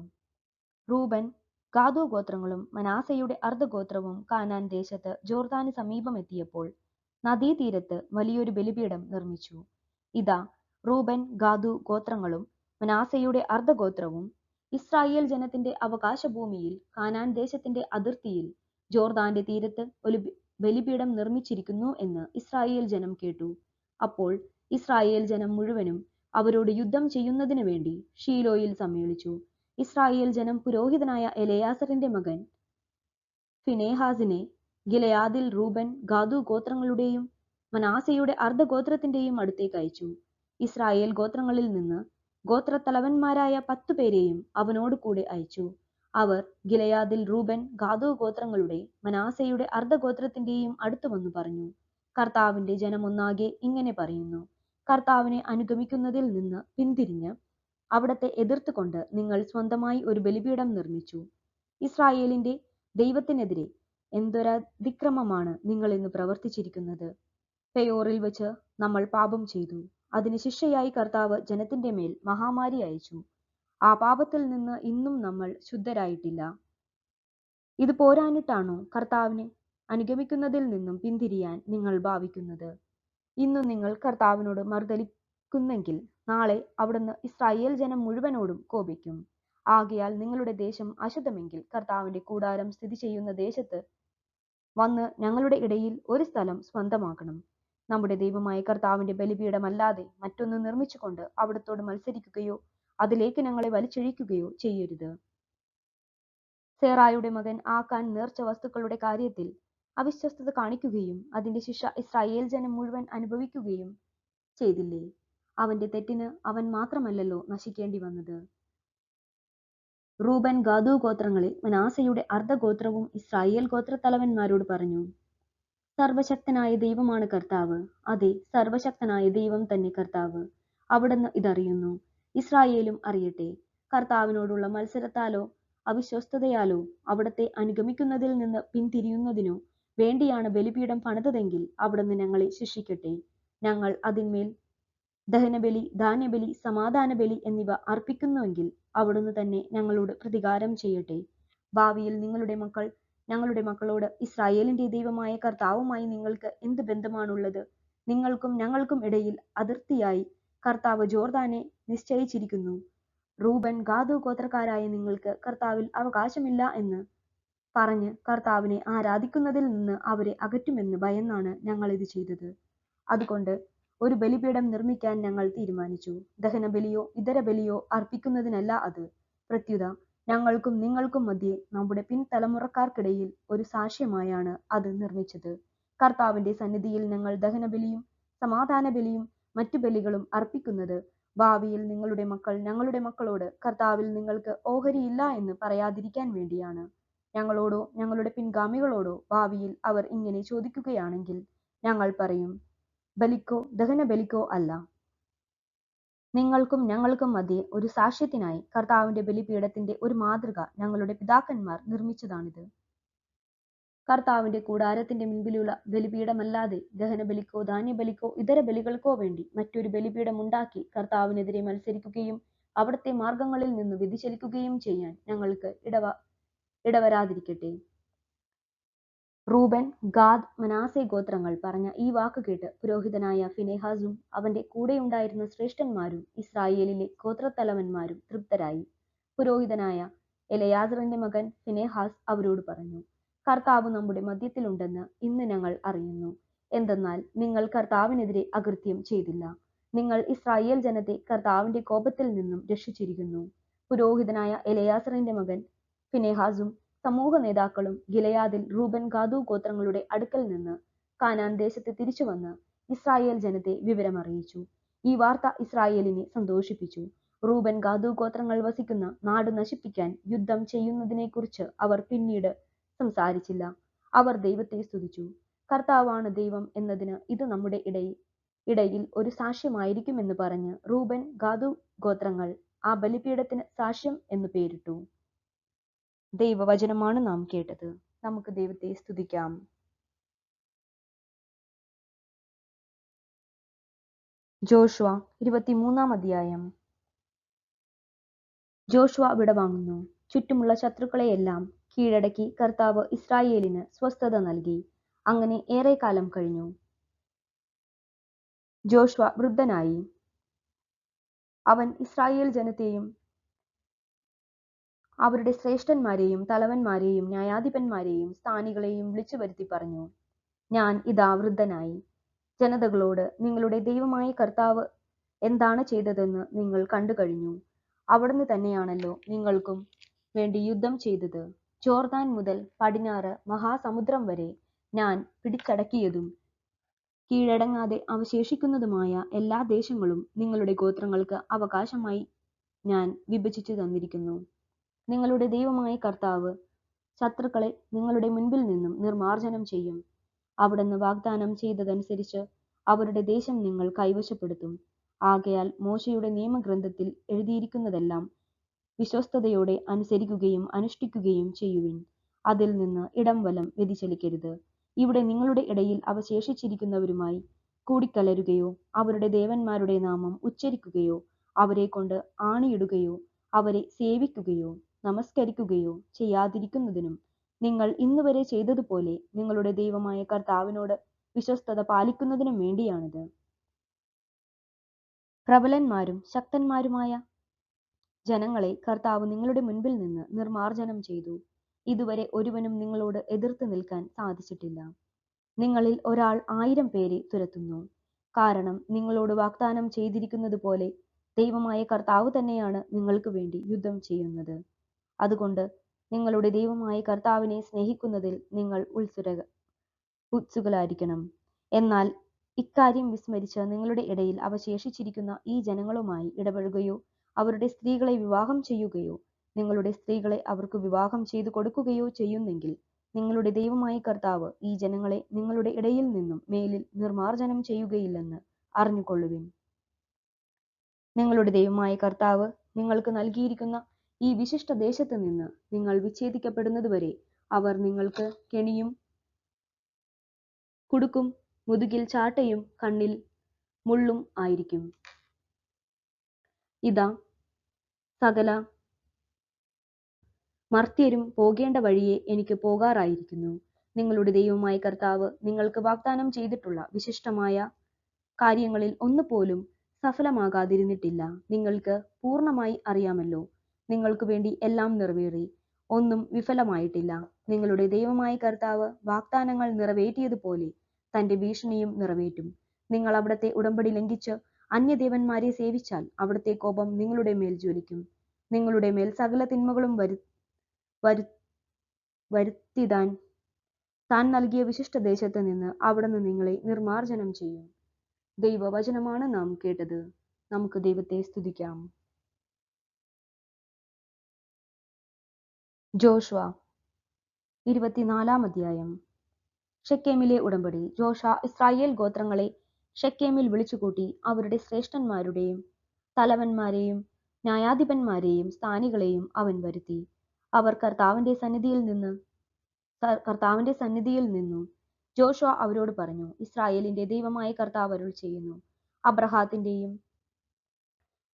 റൂബൻ, ഗാദു ഗോത്രങ്ങളും മനാസയുടെ അർദ്ധഗോത്രവും കാനാൻ ദേശത്ത് ജോർദാന് സമീപം എത്തിയപ്പോൾ നദീതീരത്ത് വലിയൊരു ബലിപീഠം നിർമ്മിച്ചു. ഇതാ, റൂബൻ, ഗാദു ഗോത്രങ്ങളും മനാസയുടെ അർദ്ധഗോത്രവും ഇസ്രായേൽ ജനത്തിന്റെ അവകാശ ഭൂമിയിൽ കാനാൻ ദേശത്തിന്റെ അതിർത്തിയിൽ ജോർദാന്റെ തീരത്ത് ഒരു ബലിപീഠം നിർമ്മിച്ചിരിക്കുന്നു എന്ന് ഇസ്രായേൽ ജനം കേട്ടു. അപ്പോൾ ഇസ്രായേൽ ജനം മുഴുവനും അവരോട് യുദ്ധം ചെയ്യുന്നതിന് വേണ്ടി ഷീലോയിൽ സമ്മേളിച്ചു. ഇസ്രായേൽ ജനം പുരോഹിതനായ എലെയാസറിന്റെ മകൻ ഫിനെഹാസിനെ ഗിലെയാദിൽ റൂബൻ, ഗാദു ഗോത്രങ്ങളുടെയും മനാസയുടെ അർദ്ധഗോത്രത്തിന്റെയും അടുത്തേക്ക് അയച്ചു. ഇസ്രായേൽ ഗോത്രങ്ങളിൽ നിന്ന് ഗോത്രത്തലവന്മാരായ 10 പേരെയും അവനോട് കൂടെ അയച്ചു. അവർ ഗിലെയാദിൽ റൂബൻ, ഗാദു ഗോത്രങ്ങളുടെ മനാസയുടെ അർദ്ധഗോത്രത്തിന്റെയും അടുത്ത് വന്നു പറഞ്ഞു, കർത്താവിന്റെ ജനമൊന്നാകെ ഇങ്ങനെ പറയുന്നു, കർത്താവിനെ അനുഗമിക്കുന്നതിൽ നിന്ന് പിന്തിരിഞ്ഞ് അവിടത്തെ എതിർത്തുകൊണ്ട് നിങ്ങൾ സ്വന്തമായി ഒരു ബലിപീഠം നിർമ്മിച്ചു. ഇസ്രായേലിന്റെ ദൈവത്തിനെതിരെ എന്തൊരതിക്രമമാണ് നിങ്ങൾ ഇന്ന് പ്രവർത്തിച്ചിരിക്കുന്നത്. പെയോറിൽ വെച്ച് നമ്മൾ പാപം ചെയ്തു. അതിന് ശിക്ഷയായി കർത്താവ് ജനത്തിന്റെ മേൽ മഹാമാരി അയച്ചു. ആ പാപത്തിൽ നിന്ന് ഇന്നും നമ്മൾ ശുദ്ധരായിട്ടില്ല. ഇത് പോരാഞ്ഞിട്ടാണോ കർത്താവിനെ അനുഗമിക്കുന്നതിൽ നിന്നും പിന്തിരിയാൻ നിങ്ങൾ ഭാവിക്കുന്നത്? ഇന്നു നിങ്ങൾ കർത്താവിനോട് മറുതലിക്കുന്നെങ്കിൽ നാളെ അവിടുന്ന് ഇസ്രായേൽ ജനം മുഴുവനോടും കോപിക്കും. ആകയാൽ നിങ്ങളുടെ ദേശം അശുദ്ധമെങ്കിൽ കർത്താവിന്റെ കൂടാരം സ്ഥിതി ചെയ്യുന്ന ദേശത്ത് വന്ന് ഞങ്ങളുടെ ഇടയിൽ ഒരു സ്ഥലം സ്വന്തമാക്കണം. നമ്മുടെ ദൈവമായ കർത്താവിന്റെ ബലിപീഠമല്ലാതെ മറ്റൊന്ന് നിർമ്മിച്ചുകൊണ്ട് അവിടത്തോട് മത്സരിക്കുകയോ അതിലേക്ക് ഞങ്ങളെ വലിച്ചിഴിക്കുകയോ ചെയ്യരുത്. സേറായുടെ മകൻ ആക്കാൻ നേർച്ച വസ്തുക്കളുടെ കാര്യത്തിൽ അവിശ്വസ്തത കാണിക്കുകയും അതിന്റെ ശിക്ഷ ഇസ്രായേൽ ജനം മുഴുവൻ അനുഭവിക്കുകയും ചെയ്തില്ലേ? അവന്റെ തെറ്റിന് അവൻ മാത്രമല്ലല്ലോ നശിക്കേണ്ടി വന്നത്. റൂബൻ, ഗാദു ഗോത്രങ്ങളെ മനാസയുടെ അർദ്ധഗോത്രവും ഇസ്രായേൽ ഗോത്രത്തലവന്മാരോട് പറഞ്ഞു, സർവശക്തനായ ദൈവമാണ് കർത്താവ്. അതെ, സർവശക്തനായ ദൈവം തന്നെ കർത്താവ്. അവിടുന്ന് ഇതറിയുന്നു. ഇസ്രായേലും അറിയട്ടെ. കർത്താവിനോടുള്ള മത്സരത്താലോ അവിശ്വസ്തതയാലോ അവിടത്തെ അനുഗമിക്കുന്നതിൽ നിന്ന് പിന്തിരിയുന്നതിനോ വേണ്ടിയാണ് ബലിപീഠം പണിതതെങ്കിൽ അവിടുന്ന് ഞങ്ങളെ ശിക്ഷിക്കട്ടെ. ഞങ്ങൾ അതിന്മേൽ ദഹനബലി, ധാന്യബലി, സമാധാന ബലി എന്നിവ അർപ്പിക്കുന്നുവെങ്കിൽ അവിടുന്ന് തന്നെ ഞങ്ങളോട് പ്രതികാരം ചെയ്യട്ടെ. ഭാവിയിൽ നിങ്ങളുടെ മക്കൾ ഞങ്ങളുടെ മക്കളോട്, ഇസ്രായേലിന്റെ ദൈവമായ കർത്താവുമായി നിങ്ങൾക്ക് എന്ത് ബന്ധമാണുള്ളത്? നിങ്ങൾക്കും ഞങ്ങൾക്കും ഇടയിൽ അതിർത്തിയായി കർത്താവ് ജോർദാനെ നിശ്ചയിച്ചിരിക്കുന്നു. റൂബൻ, ഗാദു ഗോത്രക്കാരായ നിങ്ങൾക്ക് കർത്താവിൽ അവകാശമില്ല എന്ന് പറഞ്ഞ് കർത്താവിനെ ആരാധിക്കുന്നതിൽ നിന്ന് അവരെ അകറ്റുമെന്ന് ഭയന്നാണ് ഞങ്ങൾ ഇത് ചെയ്തത്. അതുകൊണ്ട് ഒരു ബലിപീഠം നിർമ്മിക്കാൻ ഞങ്ങൾ തീരുമാനിച്ചു. ദഹനബലിയോ ഇതര ബലിയോ അർപ്പിക്കുന്നതിനല്ല അത്. പ്രത്യുത ഞങ്ങൾക്കും നിങ്ങൾക്കും മധ്യേ നമ്മുടെ പിൻതലമുറക്കാർക്കിടയിൽ ഒരു സാക്ഷ്യമായാണ് അത് നിർമ്മിച്ചത്. കർത്താവിന്റെ സന്നിധിയിൽ ഞങ്ങൾ ദഹനബലിയും സമാധാന ബലിയും മറ്റു ബലികളും അർപ്പിക്കുന്നത് ഭാവിയിൽ നിങ്ങളുടെ മക്കൾ ഞങ്ങളുടെ മക്കളോട് കർത്താവിൽ നിങ്ങൾക്ക് ഓഹരിയില്ല എന്ന് പറയാതിരിക്കാൻ വേണ്ടിയാണ്. ഞങ്ങളോടോ ഞങ്ങളുടെ പിൻഗാമികളോടോ ഭാവിയിൽ അവർ ഇങ്ങനെ ചോദിക്കുകയാണെങ്കിൽ ഞങ്ങൾ പറയും, ബലിക്കോ ദഹനബലിക്കോ അല്ല. നിങ്ങൾക്കും ഞങ്ങൾക്കും മധ്യേ ഒരു സാക്ഷ്യത്തിനായി കർത്താവിന്റെ ബലിപീഠത്തിന്റെ ഒരു മാതൃക ഞങ്ങളുടെ പിതാക്കന്മാർ നിർമ്മിച്ചതാണിത്. കർത്താവിന്റെ കൂടാരത്തിന്റെ മുൻപിലുള്ള ബലിപീഠമല്ലാതെ ദഹനബലിക്കോ ധാന്യബലിക്കോ ഇതര ബലികൾക്കോ വേണ്ടി മറ്റൊരു ബലിപീഠം ഉണ്ടാക്കി കർത്താവിനെതിരെ മത്സരിക്കുകയും അവിടുത്തെ മാർഗങ്ങളിൽ നിന്ന് വ്യതിചലിക്കുകയും ചെയ്യാൻ ഞങ്ങൾക്ക് ഇടവരാതിരിക്കട്ടെ. റൂബൻ, ഗാദ്, മനാസെ ഗോത്രങ്ങൾ പറഞ്ഞ ഈ വാക്ക് കേട്ട് പുരോഹിതനായ ഫിനെഹാസും അവന്റെ കൂടെയുണ്ടായിരുന്ന ശ്രേഷ്ഠന്മാരും ഇസ്രായേലിലെ ഗോത്രത്തലവന്മാരും തൃപ്തരായി. പുരോഹിതനായ എലയാസറിന്റെ മകൻ ഫിനെഹാസ് അവരോട് പറഞ്ഞു, കർത്താവ് നമ്മുടെ മധ്യത്തിലുണ്ടെന്ന് ഇന്ന് ഞങ്ങൾ അറിയുന്നു. എന്തെന്നാൽ നിങ്ങൾ കർത്താവിനെതിരെ അകൃത്യം ചെയ്തില്ല. നിങ്ങൾ ഇസ്രായേൽ ജനത്തെ കർത്താവിന്റെ കോപത്തിൽ നിന്നും രക്ഷിച്ചിരിക്കുന്നു. പുരോഹിതനായ എലയാസറിന്റെ മകൻ ഫിനെഹാസും സമൂഹ നേതാക്കളും ഗിലെയാദിൽ റൂബൻ, ഗാദു ഗോത്രങ്ങളുടെ അടുക്കൽ നിന്ന് കാനാൻ ദേശത്ത് തിരിച്ചുവന്ന് ഇസ്രായേൽ ജനത്തെ വിവരമറിയിച്ചു. ഈ വാർത്ത ഇസ്രായേലിനെ സന്തോഷിപ്പിച്ചു. റൂബൻ, ഗാദു ഗോത്രങ്ങൾ വസിക്കുന്ന നാട് നശിപ്പിക്കാൻ യുദ്ധം ചെയ്യുന്നതിനെക്കുറിച്ച് അവർ പിന്നീട് സംസാരിച്ചില്ല. അവർ ദൈവത്തെ സ്തുതിച്ചു. കർത്താവാണ് ദൈവം എന്നതിന് ഇത് നമ്മുടെ ഇടയിൽ ഒരു സാക്ഷ്യമായിരിക്കുമെന്ന് പറഞ്ഞ് റൂബൻ, ഗാദു ഗോത്രങ്ങൾ ആ ബലിപീഠത്തിന് സാക്ഷ്യം എന്നു പേരിട്ടു. ദൈവവചനമാണ് നാം കേട്ടത്. നമുക്ക് ദൈവത്തെ സ്തുതിക്കാം. ജോഷുവ 23-ാം അധ്യായം. ജോഷുവ വിടവാങ്ങുന്നു. ചുറ്റുമുള്ള ശത്രുക്കളെയെല്ലാം കീഴടക്കി കർത്താവ് ഇസ്രായേലിന് സ്വസ്ഥത നൽകി. അങ്ങനെ ഏറെക്കാലം കഴിഞ്ഞു. ജോഷുവ വൃദ്ധനായി. അവൻ ഇസ്രായേൽ ജനത്തെയും അവരുടെ ശ്രേഷ്ഠന്മാരെയും തലവന്മാരെയും ന്യായാധിപന്മാരെയും സ്ഥാനികളെയും വിളിച്ചു വരുത്തി പറഞ്ഞു, ഞാൻ ഇതാ വൃദ്ധനായി. ജനതകളോട് നിങ്ങളുടെ ദൈവമായ കർത്താവ് എന്താണ് ചെയ്തതെന്ന് നിങ്ങൾ കണ്ടു കഴിഞ്ഞു. അവിടുന്ന് തന്നെയാണല്ലോ നിങ്ങൾക്കും വേണ്ടി യുദ്ധം ചെയ്തത്. ജോർദാൻ മുതൽ പടിഞ്ഞാറ് മഹാസമുദ്രം വരെ ഞാൻ പിടിച്ചടക്കിയതും കീഴടങ്ങാതെ അവശേഷിക്കുന്നതുമായ എല്ലാ ദേശങ്ങളും നിങ്ങളുടെ ഗോത്രങ്ങൾക്ക് അവകാശമായി ഞാൻ വിഭജിച്ചു തന്നിരിക്കുന്നു. നിങ്ങളുടെ ദൈവമായ കർത്താവ് ശത്രുക്കളെ നിങ്ങളുടെ മുൻപിൽ നിന്നും നിർമാർജനം ചെയ്യും. അവിടുന്ന് വാഗ്ദാനം ചെയ്തതനുസരിച്ച് അവരുടെ ദേശം നിങ്ങൾ കൈവശപ്പെടുത്തും. ആകയാൽ മോശയുടെ നിയമഗ്രന്ഥത്തിൽ എഴുതിയിരിക്കുന്നതെല്ലാം വിശ്വസ്തയോടെ അനുസരിക്കുകയും അനുഷ്ഠിക്കുകയും ചെയ്യുവിൻ. അതിൽ നിന്ന് ഇടം വലം വ്യതിചലിക്കരുത്. ഇവിടെ നിങ്ങളുടെ ഇടയിൽ അവശേഷിച്ചിരിക്കുന്നവരുമായി കൂടിക്കലരുകയോ അവരുടെ ദേവന്മാരുടെ നാമം ഉച്ചരിക്കുകയോ അവരെ കൊണ്ട് ആണിയിടുകയോ അവരെ സേവിക്കുകയോ നമസ്കരിക്കുകയോ ചെയ്യാതിരിക്കുന്നതിനും നിങ്ങൾ ഇന്നുവരെ ചെയ്തതുപോലെ നിങ്ങളുടെ ദൈവമായ കർത്താവിനോട് വിശ്വസ്തത പാലിക്കുന്നതിനും വേണ്ടിയാണിത്. പ്രബലന്മാരും ശക്തന്മാരുമായ ജനങ്ങളെ കർത്താവ് നിങ്ങളുടെ മുൻപിൽ നിന്ന് നിർമാർജനം ചെയ്തു. ഇതുവരെ ഒരുവനും നിങ്ങളോട് എതിർത്ത് നിൽക്കാൻ സാധിച്ചിട്ടില്ല. നിങ്ങളിൽ ഒരാൾ 1000 പേരെ തുരത്തുന്നു. കാരണം നിങ്ങളോട് വാഗ്ദാനം ചെയ്തിരിക്കുന്നത് പോലെ ദൈവമായ കർത്താവ് തന്നെയാണ് നിങ്ങൾക്ക് വേണ്ടി യുദ്ധം ചെയ്യുന്നത്. അതുകൊണ്ട് നിങ്ങളുടെ ദൈവമായ കർത്താവിനെ സ്നേഹിക്കുന്നതിൽ നിങ്ങൾ ഉത്സുകരായിരിക്കണം. എന്നാൽ ഇക്കാര്യം വിസ്മരിച്ച് നിങ്ങളുടെ ഇടയിൽ അവശേഷിച്ചിരിക്കുന്ന ഈ ജനങ്ങളുമായി ഇടപഴകുകയോ അവരുടെ സ്ത്രീകളെ വിവാഹം ചെയ്യുകയോ നിങ്ങളുടെ സ്ത്രീകളെ അവർക്ക് വിവാഹം ചെയ്തു കൊടുക്കുകയോ ചെയ്യുന്നെങ്കിൽ നിങ്ങളുടെ ദൈവമായ കർത്താവ് ഈ ജനങ്ങളെ നിങ്ങളുടെ ഇടയിൽ നിന്നും മേലിൽ നിർമാർജനം ചെയ്യുകയില്ലെന്ന് അറിഞ്ഞുകൊള്ളുവിൻ. നിങ്ങളുടെ ദൈവമായ കർത്താവ് നിങ്ങൾക്ക് നൽകിയിരിക്കുന്ന ഈ വിശിഷ്ട ദേശത്ത് നിന്ന് നിങ്ങൾ വിച്ഛേദിക്കപ്പെടുന്നതുവരെ അവർ നിങ്ങൾക്ക് കെണിയും കുടുക്കും, മുതുകിൽ ചാട്ടയും കണ്ണിൽ മുള്ളും ആയിരിക്കും. ഇതാ സകല മർത്യരും പോകേണ്ട വഴിയെ എനിക്ക് പോകാറായിരിക്കുന്നു. നിങ്ങളുടെ ദൈവമായ കർത്താവ് നിങ്ങൾക്ക് വാഗ്ദാനം ചെയ്തിട്ടുള്ള വിശിഷ്ടമായ കാര്യങ്ങളിൽ ഒന്നുപോലും സഫലമാകാതിരുന്നിട്ടില്ല. നിങ്ങൾക്ക് പൂർണ്ണമായി അറിയാമല്ലോ. നിങ്ങൾക്ക് വേണ്ടി എല്ലാം നിറവേറി, ഒന്നും വിഫലമായിട്ടില്ല. നിങ്ങളുടെ ദൈവമായ കർത്താവ് വാഗ്ദാനങ്ങൾ നിറവേറ്റിയതുപോലെ തന്റെ ഭീഷണിയും നിറവേറ്റും. നിങ്ങൾ അവിടുത്തെ ഉടമ്പടി ലംഘിച്ച് അന്യദേവന്മാരെ സേവിച്ചാൽ അവിടുത്തെ കോപം നിങ്ങളുടെ മേൽ ജ്വലിക്കും. നിങ്ങളുടെ മേൽ സകല തിന്മകളും വരുത്തിതാൻ താൻ നൽകിയ വിശിഷ്ട ദേശത്ത് നിന്ന് അവിടുന്ന് നിങ്ങളെ നിർമാർജനം ചെയ്യും. ദൈവവചനമാണ് നാം കേട്ടത്. നമുക്ക് ദൈവത്തെ സ്തുതിക്കാം. ജോഷുവ 24-ാം അധ്യായം. ഷെക്കേമിലെ ഉടമ്പടി. ജോഷുവ ഇസ്രായേൽ ഗോത്രങ്ങളെ ഷെക്കേമിൽ വിളിച്ചുകൂട്ടി അവരുടെ ശ്രേഷ്ഠന്മാരുടെയും തലവന്മാരെയും ന്യായാധിപന്മാരെയും സ്ഥാനികളെയും അവൻ വരുത്തി. അവർ കർത്താവിന്റെ സന്നിധിയിൽ നിന്ന് കർത്താവിന്റെ സന്നിധിയിൽ നിന്നു. ജോഷുവ അവരോട് പറഞ്ഞു, ഇസ്രായേലിന്റെ ദൈവമായ കർത്താവ് അരുൾ ചെയ്യുന്നു, അബ്രഹാത്തിന്റെയും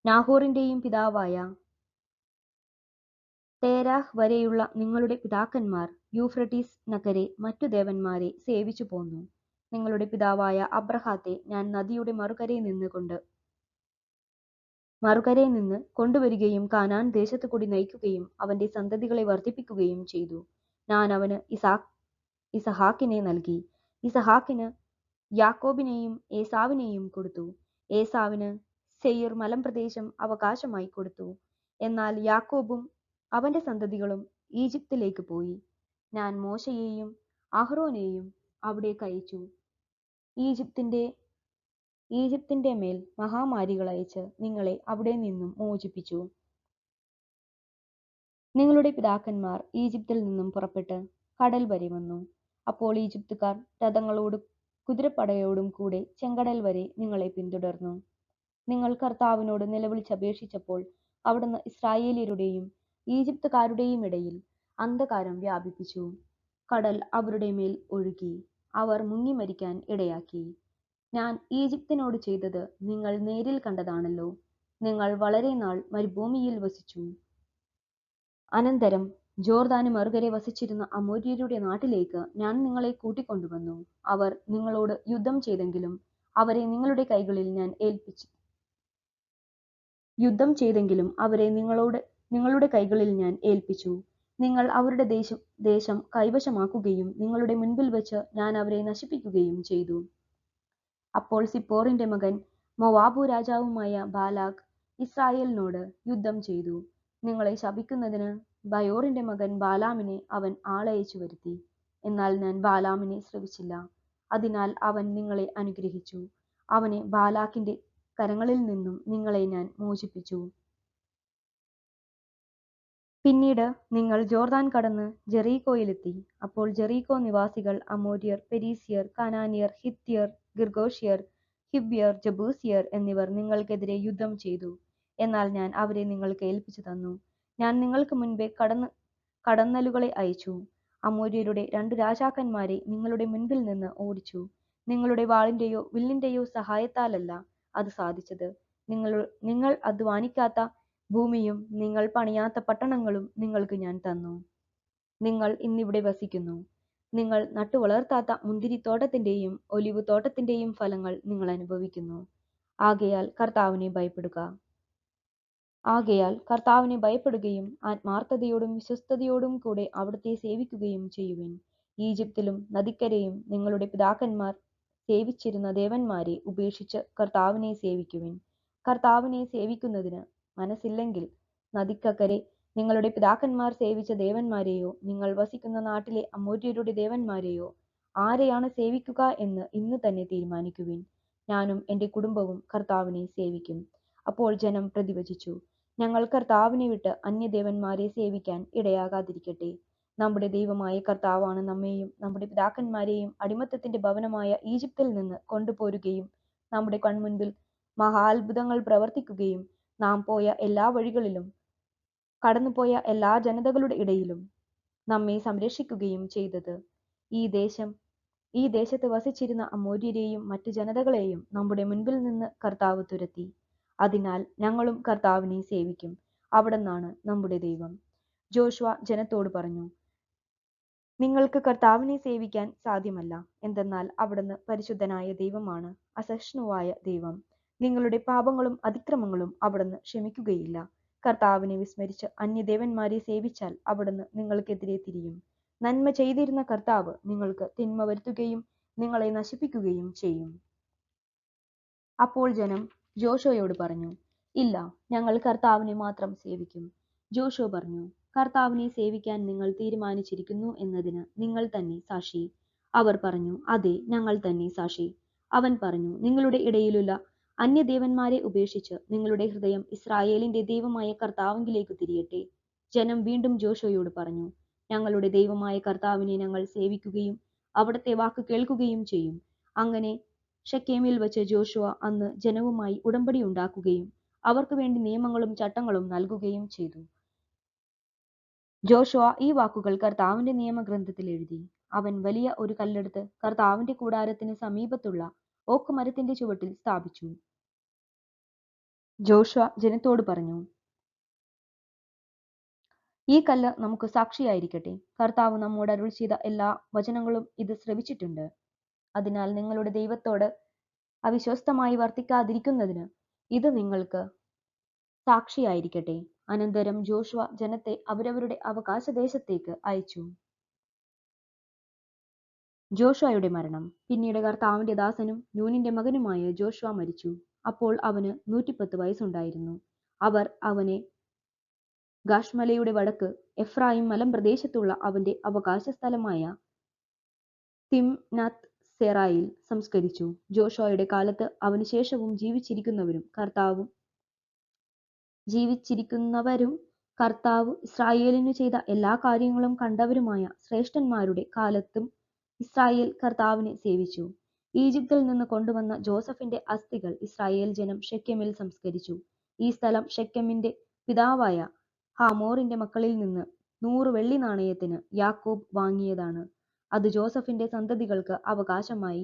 നാഹോറിന്റെയും പിതാവായ തേരാഹ് വരെയുള്ള നിങ്ങളുടെ പിതാക്കന്മാർ യൂഫ്രട്ടീസ് നഗരെ മറ്റു ദേവന്മാരെ സേവിച്ചു പോന്നു. നിങ്ങളുടെ പിതാവായ അബ്രഹാത്തെ ഞാൻ നദിയുടെ മറുകരയിൽ നിന്ന് കൊണ്ടുവരികയും കാനാൻ ദേശത്തു കൂടി നയിക്കുകയും അവന്റെ സന്തതികളെ വർദ്ധിപ്പിക്കുകയും ചെയ്തു. ഞാൻ അവന് ഇസഹാക്കിനെ നൽകി. ഇസഹാക്കിന് യാക്കോബിനെയും ഏസാവിനെയും കൊടുത്തു. ഏസാവിന് സെയിർ മലമ്പ്രദേശം അവകാശമായി കൊടുത്തു. എന്നാൽ യാക്കോബും അവന്റെ സന്തതികളും ഈജിപ്തിലേക്ക് പോയി. ഞാൻ മോശയെയും അഹ്റോനെയും അവിടേക്ക് അയച്ചു. ഈജിപ്തിന്റെ മേൽ മഹാമാരികൾ അയച്ച് നിങ്ങളെ അവിടെ നിന്നും മോചിപ്പിച്ചു. നിങ്ങളുടെ പിതാക്കന്മാർ ഈജിപ്തിൽ നിന്നും പുറപ്പെട്ട് കടൽ വരെ വന്നു. അപ്പോൾ ഈജിപ്തുകാർ രഥങ്ങളോടും കുതിരപ്പടയോടും കൂടെ ചെങ്കടൽ വരെ നിങ്ങളെ പിന്തുടർന്നു. നിങ്ങൾ കർത്താവിനോട് നിലവിളിച്ചപേക്ഷിച്ചപ്പോൾ അവിടുന്ന് ഇസ്രായേല്യരുടെയും ഈജിപ്തുകാരുടെയും ഇടയിൽ അന്ധകാരം വ്യാപിപ്പിച്ചു. കടൽ അവരുടെ മേൽ ഒഴുകി അവർ മുങ്ങി മരിക്കാൻ ഇടയാക്കി. ഞാൻ ഈജിപ്തിനോട് ചെയ്തത് നിങ്ങൾ നേരിൽ കണ്ടതാണല്ലോ. നിങ്ങൾ വളരെ നാൾ മരുഭൂമിയിൽ വസിച്ചു. അനന്തരം ജോർദാന് മറുകരെ വസിച്ചിരുന്ന അമോര്യരുടെ നാട്ടിലേക്ക് ഞാൻ നിങ്ങളെ കൂട്ടിക്കൊണ്ടുവന്നു. അവർ നിങ്ങളോട് യുദ്ധം ചെയ്തെങ്കിലും അവരെ നിങ്ങളുടെ കൈകളിൽ ഞാൻ ഏൽപ്പിച്ചു. നിങ്ങൾ അവരുടെ ദേശം കൈവശമാക്കുകയും നിങ്ങളുടെ മുൻപിൽ വെച്ച് ഞാൻ അവരെ നശിപ്പിക്കുകയും ചെയ്തു. അപ്പോൾ സിപ്പോറിന്റെ മകൻ മോവാബു രാജാവുമായ ബാലാക് ഇസ്രായേലിനോട് യുദ്ധം ചെയ്തു. നിങ്ങളെ ശപിക്കുന്നതിന് ബയോറിന്റെ മകൻ ബാലാമിനെ അവൻ ആളയച്ചു വരുത്തി. എന്നാൽ ഞാൻ ബാലാമിനെ ശ്രവിച്ചില്ല. അതിനാൽ അവൻ നിങ്ങളെ അനുഗ്രഹിച്ചു. അവനെ ബാലാക്കിന്റെ കരങ്ങളിൽ നിന്നും നിങ്ങളെ ഞാൻ മോചിപ്പിച്ചു. പിന്നീട് നിങ്ങൾ ജോർദാൻ കടന്ന് ജെറീക്കോയിലെത്തി. അപ്പോൾ ജെറീക്കോ നിവാസികൾ അമോര്യർ, പെരീസ്യർ, കാനാന്യർ, ഹിത്യർ, ഗിർഗോഷ്യർ, ഹിബ്യർ, ജബൂസിയർ എന്നിവർ നിങ്ങൾക്കെതിരെ യുദ്ധം ചെയ്തു. എന്നാൽ ഞാൻ അവരെ നിങ്ങൾക്ക് ഏൽപ്പിച്ചു തന്നു. ഞാൻ നിങ്ങൾക്ക് മുൻപേ കടന്നലുകളെ അയച്ചു. അമോര്യരുടെ 2 രാജാക്കന്മാരെ നിങ്ങളുടെ മുൻപിൽ നിന്ന് ഓടിച്ചു. നിങ്ങളുടെ വാളിന്റെയോ വില്ലിന്റെയോ സഹായത്താലല്ല അത് സാധിച്ചത്. നിങ്ങൾ അധ്വാനിക്കാത്ത ഭൂമിയും നിങ്ങൾ പണിയാത്ത പട്ടണങ്ങളും നിങ്ങൾക്ക് ഞാൻ തന്നു. നിങ്ങൾ ഇന്നിവിടെ വസിക്കുന്നു. നിങ്ങൾ നട്ടുവളർത്താത്ത മുന്തിരിത്തോട്ടത്തിന്റെയും ഒലിവ് തോട്ടത്തിന്റെയും ഫലങ്ങൾ നിങ്ങൾ അനുഭവിക്കുന്നു. ആകയാൽ കർത്താവിനെ ഭയപ്പെടുകയും ആത്മാർത്ഥതയോടും വിശ്വസ്തയോടും കൂടെ അവിടുത്തെ സേവിക്കുകയും ചെയ്യുവിൻ. ഈജിപ്തിലും നദിക്കരെയും നിങ്ങളുടെ പിതാക്കന്മാർ സേവിച്ചിരുന്ന ദേവന്മാരെ ഉപേക്ഷിച്ച് കർത്താവിനെ സേവിക്കുവിൻ. കർത്താവിനെ സേവിക്കുന്നതിന് മനസ്സില്ലെങ്കിൽ നദിക്കക്കരെ നിങ്ങളുടെ പിതാക്കന്മാർ സേവിച്ച ദേവന്മാരെയോ നിങ്ങൾ വസിക്കുന്ന നാട്ടിലെ അമോര്യരുടെ ദേവന്മാരെയോ ആരെയാണ് സേവിക്കുക എന്ന് ഇന്ന് തന്നെ തീരുമാനിക്കുവിൻ. ഞാനും എന്റെ കുടുംബവും കർത്താവിനെ സേവിക്കും. അപ്പോൾ ജനം പ്രതിവചിച്ചു, ഞങ്ങൾ കർത്താവിനെ വിട്ട് അന്യദേവന്മാരെ സേവിക്കാൻ ഇടയാകാതിരിക്കട്ടെ. നമ്മുടെ ദൈവമായ കർത്താവാണ് നമ്മെയും നമ്മുടെ പിതാക്കന്മാരെയും അടിമത്തത്തിന്റെ ഭവനമായ ഈജിപ്തിൽ നിന്ന് കൊണ്ടുപോരുകയും നമ്മുടെ കൺമുൻപിൽ മഹാത്ഭുതങ്ങൾ പ്രവർത്തിക്കുകയും നാം പോയ എല്ലാ വഴികളിലും കടന്നുപോയ എല്ലാ ജനതകളുടെ ഇടയിലും നമ്മെ സംരക്ഷിക്കുകയും ചെയ്തത്. ഈ ദേശത്ത് വസിച്ചിരുന്ന അമോര്യരെയും മറ്റു ജനതകളെയും നമ്മുടെ മുൻപിൽ നിന്ന് കർത്താവ് തുരത്തി. അതിനാൽ ഞങ്ങളും കർത്താവിനെ സേവിക്കും. അവിടുന്നാണ് നമ്മുടെ ദൈവം. ജോഷുവ ജനത്തോട് പറഞ്ഞു, നിങ്ങൾക്ക് കർത്താവിനെ സേവിക്കാൻ സാധ്യമല്ല. എന്തെന്നാൽ അവിടുന്ന് പരിശുദ്ധനായ ദൈവമാണ്, അസഹിഷ്ണുവായ ദൈവം. നിങ്ങളുടെ പാപങ്ങളും അതിക്രമങ്ങളും അവിടുന്ന് ക്ഷമിക്കുകയില്ല. കർത്താവിനെ വിസ്മരിച്ച് അന്യദേവന്മാരെ സേവിച്ചാൽ അവിടുന്ന് നിങ്ങൾക്കെതിരെ തിരിയും. നന്മ ചെയ്തിരുന്ന കർത്താവ് നിങ്ങൾക്ക് തിന്മ വരുത്തുകയും നിങ്ങളെ നശിപ്പിക്കുകയും ചെയ്യും. അപ്പോൾ ജനം ജോഷുവയോട് പറഞ്ഞു, ഇല്ല, ഞങ്ങൾ കർത്താവിനെ മാത്രം സേവിക്കും. ജോഷുവ പറഞ്ഞു, കർത്താവിനെ സേവിക്കാൻ നിങ്ങൾ തീരുമാനിച്ചിരിക്കുന്നു എന്നതിന് നിങ്ങൾ തന്നെ സാക്ഷി. അവർ പറഞ്ഞു, അതെ, ഞങ്ങൾ തന്നെ സാക്ഷി. അവൻ പറഞ്ഞു, നിങ്ങളുടെ ഇടയിലുള്ള അന്യദേവന്മാരെ ഉപേക്ഷിച്ച് നിങ്ങളുടെ ഹൃദയം ഇസ്രായേലിന്റെ ദൈവമായ കർത്താവിലേക്ക് തിരിയട്ടെ. ജനം വീണ്ടും ജോഷുവയോട് പറഞ്ഞു, ഞങ്ങളുടെ ദൈവമായ കർത്താവിനെ ഞങ്ങൾ സേവിക്കുകയും അവിടുത്തെ വാക്ക് കേൾക്കുകയും ചെയ്യും. അങ്ങനെ ഷെക്കേമിൽ വച്ച് ജോഷുവ അന്ന് ജനവുമായി ഉടമ്പടി ഉണ്ടാക്കുകയും അവർക്ക് വേണ്ടി നിയമങ്ങളും ചട്ടങ്ങളും നൽകുകയും ചെയ്തു. ജോഷുവ ഈ വാക്കുകൾ കർത്താവിന്റെ നിയമഗ്രന്ഥത്തിൽ എഴുതി. അവൻ വലിയ ഒരു കല്ലെടുത്ത് കർത്താവിന്റെ കൂടാരത്തിന് സമീപത്തുള്ള ഓക്ക് മരത്തിന്റെ ചുവട്ടിൽ സ്ഥാപിച്ചു. ജോഷുവ ജനത്തോട് പറഞ്ഞു, ഈ കല്ല് നമുക്ക് സാക്ഷിയായിരിക്കട്ടെ. കർത്താവ് നമ്മോട് അരുളി ചെയ്ത എല്ലാ വചനങ്ങളും ഇത് ശ്രവിച്ചിട്ടുണ്ട്. അതിനാൽ നിങ്ങളുടെ ദൈവത്തോട് അവിശ്വസ്തമായി വർത്തിക്കാതിരിക്കുന്നതിന് ഇത് നിങ്ങൾക്ക് സാക്ഷിയായിരിക്കട്ടെ. അനന്തരം ജോഷുവ ജനത്തെ അവരവരുടെ അവകാശദേശത്തേക്ക് അയച്ചു. ജോഷുവയുടെ മരണം. പിന്നീട് കർത്താവിന്റെ ദാസനും നൂനിന്റെ മകനുമായ ജോഷുവ മരിച്ചു. അപ്പോൾ അവന് 110 വയസ്സുണ്ടായിരുന്നു. അവർ അവനെ ഗാഷ്മലയുടെ വടക്ക് എഫ്രായിം മലമ്പ്രദേശത്തുള്ള അവന്റെ അവകാശ സ്ഥലമായ തിമ്നാത്ത് സെറായിൽ സംസ്കരിച്ചു. ജോഷുവയുടെ കാലത്ത് അവന് ശേഷവും ജീവിച്ചിരിക്കുന്നവരും കർത്താവ് ഇസ്രായേലിനു ചെയ്ത എല്ലാ കാര്യങ്ങളും കണ്ടവരുമായ ശ്രേഷ്ഠന്മാരുടെ കാലത്തും ഇസ്രായേൽ കർത്താവിനെ സേവിച്ചു. ഈജിപ്തിൽ നിന്ന് കൊണ്ടുവന്ന ജോസഫിന്റെ അസ്ഥികൾ ഇസ്രായേൽ ജനം ഷെക്കെമിൽ സംസ്കരിച്ചു. ഈ സ്ഥലം ഷെക്കെമിന്റെ പിതാവായ ഹാമോറിന്റെ മക്കളിൽ നിന്ന് 100 വെള്ളി നാണയത്തിന് യാക്കോബ് വാങ്ങിയതാണ്. അത് ജോസഫിന്റെ സന്തതികൾക്ക് അവകാശമായി.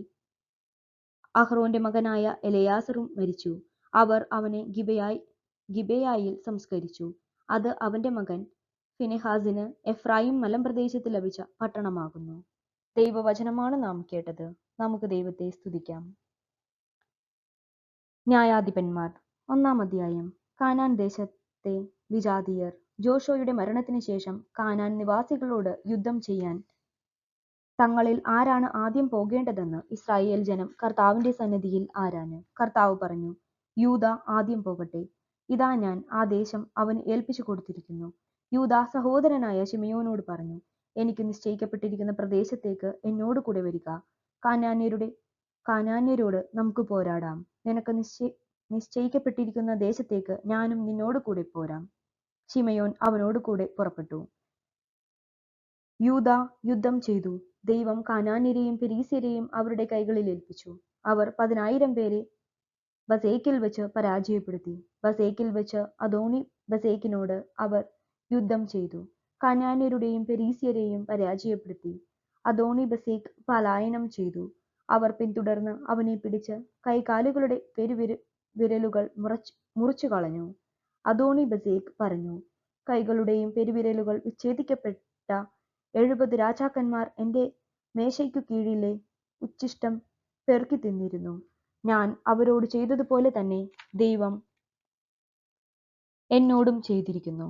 അഹ്റോന്റെ മകനായ എലെയാസറും മരിച്ചു. അവർ അവനെ ഗിബെയായിൽ സംസ്കരിച്ചു. അത് അവന്റെ മകൻ ഫിനെഹാസിന് എഫ്രായിം മലമ്പ്രദേശത്ത് ലഭിച്ച പട്ടണമാകുന്നു. ദൈവവചനമാണ് നാം കേട്ടത്. നമുക്ക് ദൈവത്തെ സ്തുതിക്കാം. ന്യായാധിപന്മാർ 1-ാം അധ്യായം. കാനാൻ ദേശത്തെ വിജാതീയർ. ജോഷുവയുടെ മരണത്തിന് ശേഷം കാനാൻ നിവാസികളോട് യുദ്ധം ചെയ്യാൻ തങ്ങളിൽ ആരാണ് ആദ്യം പോകേണ്ടതെന്ന് ഇസ്രായേൽ ജനം കർത്താവിന്റെ സന്നിധിയിൽ ആരാഞ്ഞു. കർത്താവ് പറഞ്ഞു, യൂദ ആദ്യം പോകട്ടെ. ഇതാ ഞാൻ ആ ദേശം അവന് ഏൽപ്പിച്ചു കൊടുത്തിരിക്കുന്നു. യൂദ സഹോദരനായ ശിമെയോനോട് പറഞ്ഞു, എനിക്ക് നിശ്ചയിക്കപ്പെട്ടിരിക്കുന്ന പ്രദേശത്തേക്ക് എന്നോട് കൂടെ വരിക. കാനാന്യരോട് നമുക്ക് പോരാടാം. നിനക്ക് നിശ്ചയിക്കപ്പെട്ടിരിക്കുന്ന ദേശത്തേക്ക് ഞാനും നിന്നോട് കൂടെ പോരാം. ശിമെയോൻ അവനോട് കൂടെ പുറപ്പെട്ടു. യൂദ യുദ്ധം ചെയ്തു. ദൈവം കാനാന്യരെയും പെരീസ്യരെയും അവരുടെ കൈകളിൽ ഏൽപ്പിച്ചു. അവർ 10,000 പേരെ ബസേക്കിൽ വെച്ച് പരാജയപ്പെടുത്തി. ബസേക്കിൽ വെച്ച് അദോണി ബസേക്കിനോട് അവർ യുദ്ധം ചെയ്തു. കാനാന്യരുടെയും പെരീസ്യരെയും പരാജയപ്പെടുത്തി. അദോണി ബസേക്ക് പലായനം ചെയ്തു. അവർ പിന്തുടർന്ന് അവനെ പിടിച്ച് കൈകാലുകളുടെ പെരുവിരലുകൾ മുറിച്ചു കളഞ്ഞു. അദോണി ബസേക്ക് പറഞ്ഞു, കൈകളുടെയും പെരുവിരലുകൾ വിച്ഛേദിക്കപ്പെട്ട 70 രാജാക്കന്മാർ എന്റെ മേശയ്ക്കു കീഴിലെ ഉച്ഛിഷ്ടം പെറുക്കി തിന്നിരുന്നു. ഞാൻ അവരോട് ചെയ്തതുപോലെ തന്നെ ദൈവം എന്നോടും ചെയ്തിരിക്കുന്നു.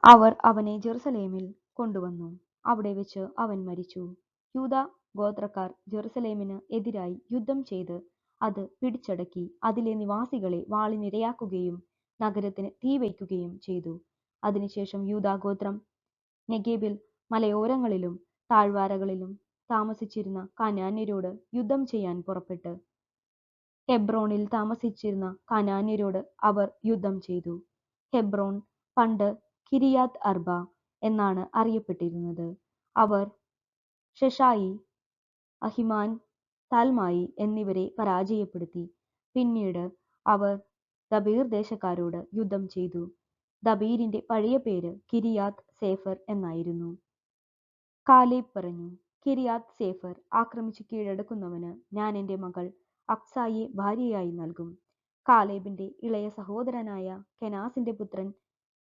അവർ അവനെ ജെറുസലേമിൽ കൊണ്ടുവന്നു. അവിടെ വെച്ച് അവൻ മരിച്ചു. യൂദാ ഗോത്രക്കാർ ജെറുസലേമിന് എതിരായി യുദ്ധം ചെയ്ത് അത് പിടിച്ചടക്കി അതിലെ നിവാസികളെ വാളിനിരയാക്കുകയും നഗരത്തിന് തീ വയ്ക്കുകയും ചെയ്തു. അതിനുശേഷം യൂദാ ഗോത്രം നെഗേബിൽ മലയോരങ്ങളിലും താഴ്വാരകളിലും താമസിച്ചിരുന്ന കാനാന്യരോട് യുദ്ധം ചെയ്യാൻ പുറപ്പെട്ട് ഹെബ്രോണിൽ താമസിച്ചിരുന്ന കാനാന്യരോട് അവർ യുദ്ധം ചെയ്തു. ഹെബ്രോൺ പണ്ട് കിരിയാത്ത് അർബ എന്നാണ് അറിയപ്പെട്ടിരുന്നത്. അവർ ഷെഷായി, അഹിമാൻ, താൽമായി എന്നിവരെ പരാജയപ്പെടുത്തി. പിന്നീട് അവർ ദബീർ ദേശക്കാരോട് യുദ്ധം ചെയ്തു. ദബീരിന്റെ പഴയ പേര് കിരിയാത്ത് സേഫർ എന്നായിരുന്നു. കാലേബ് പറഞ്ഞു, കിരിയാത്ത് സേഫർ ആക്രമിച്ചു കീഴടക്കുന്നവന് ഞാൻ എൻ്റെ മകൾ അക്സായെ ഭാര്യയായി നൽകും. കാലേബിന്റെ ഇളയ സഹോദരനായ കെനാസിന്റെ പുത്രൻ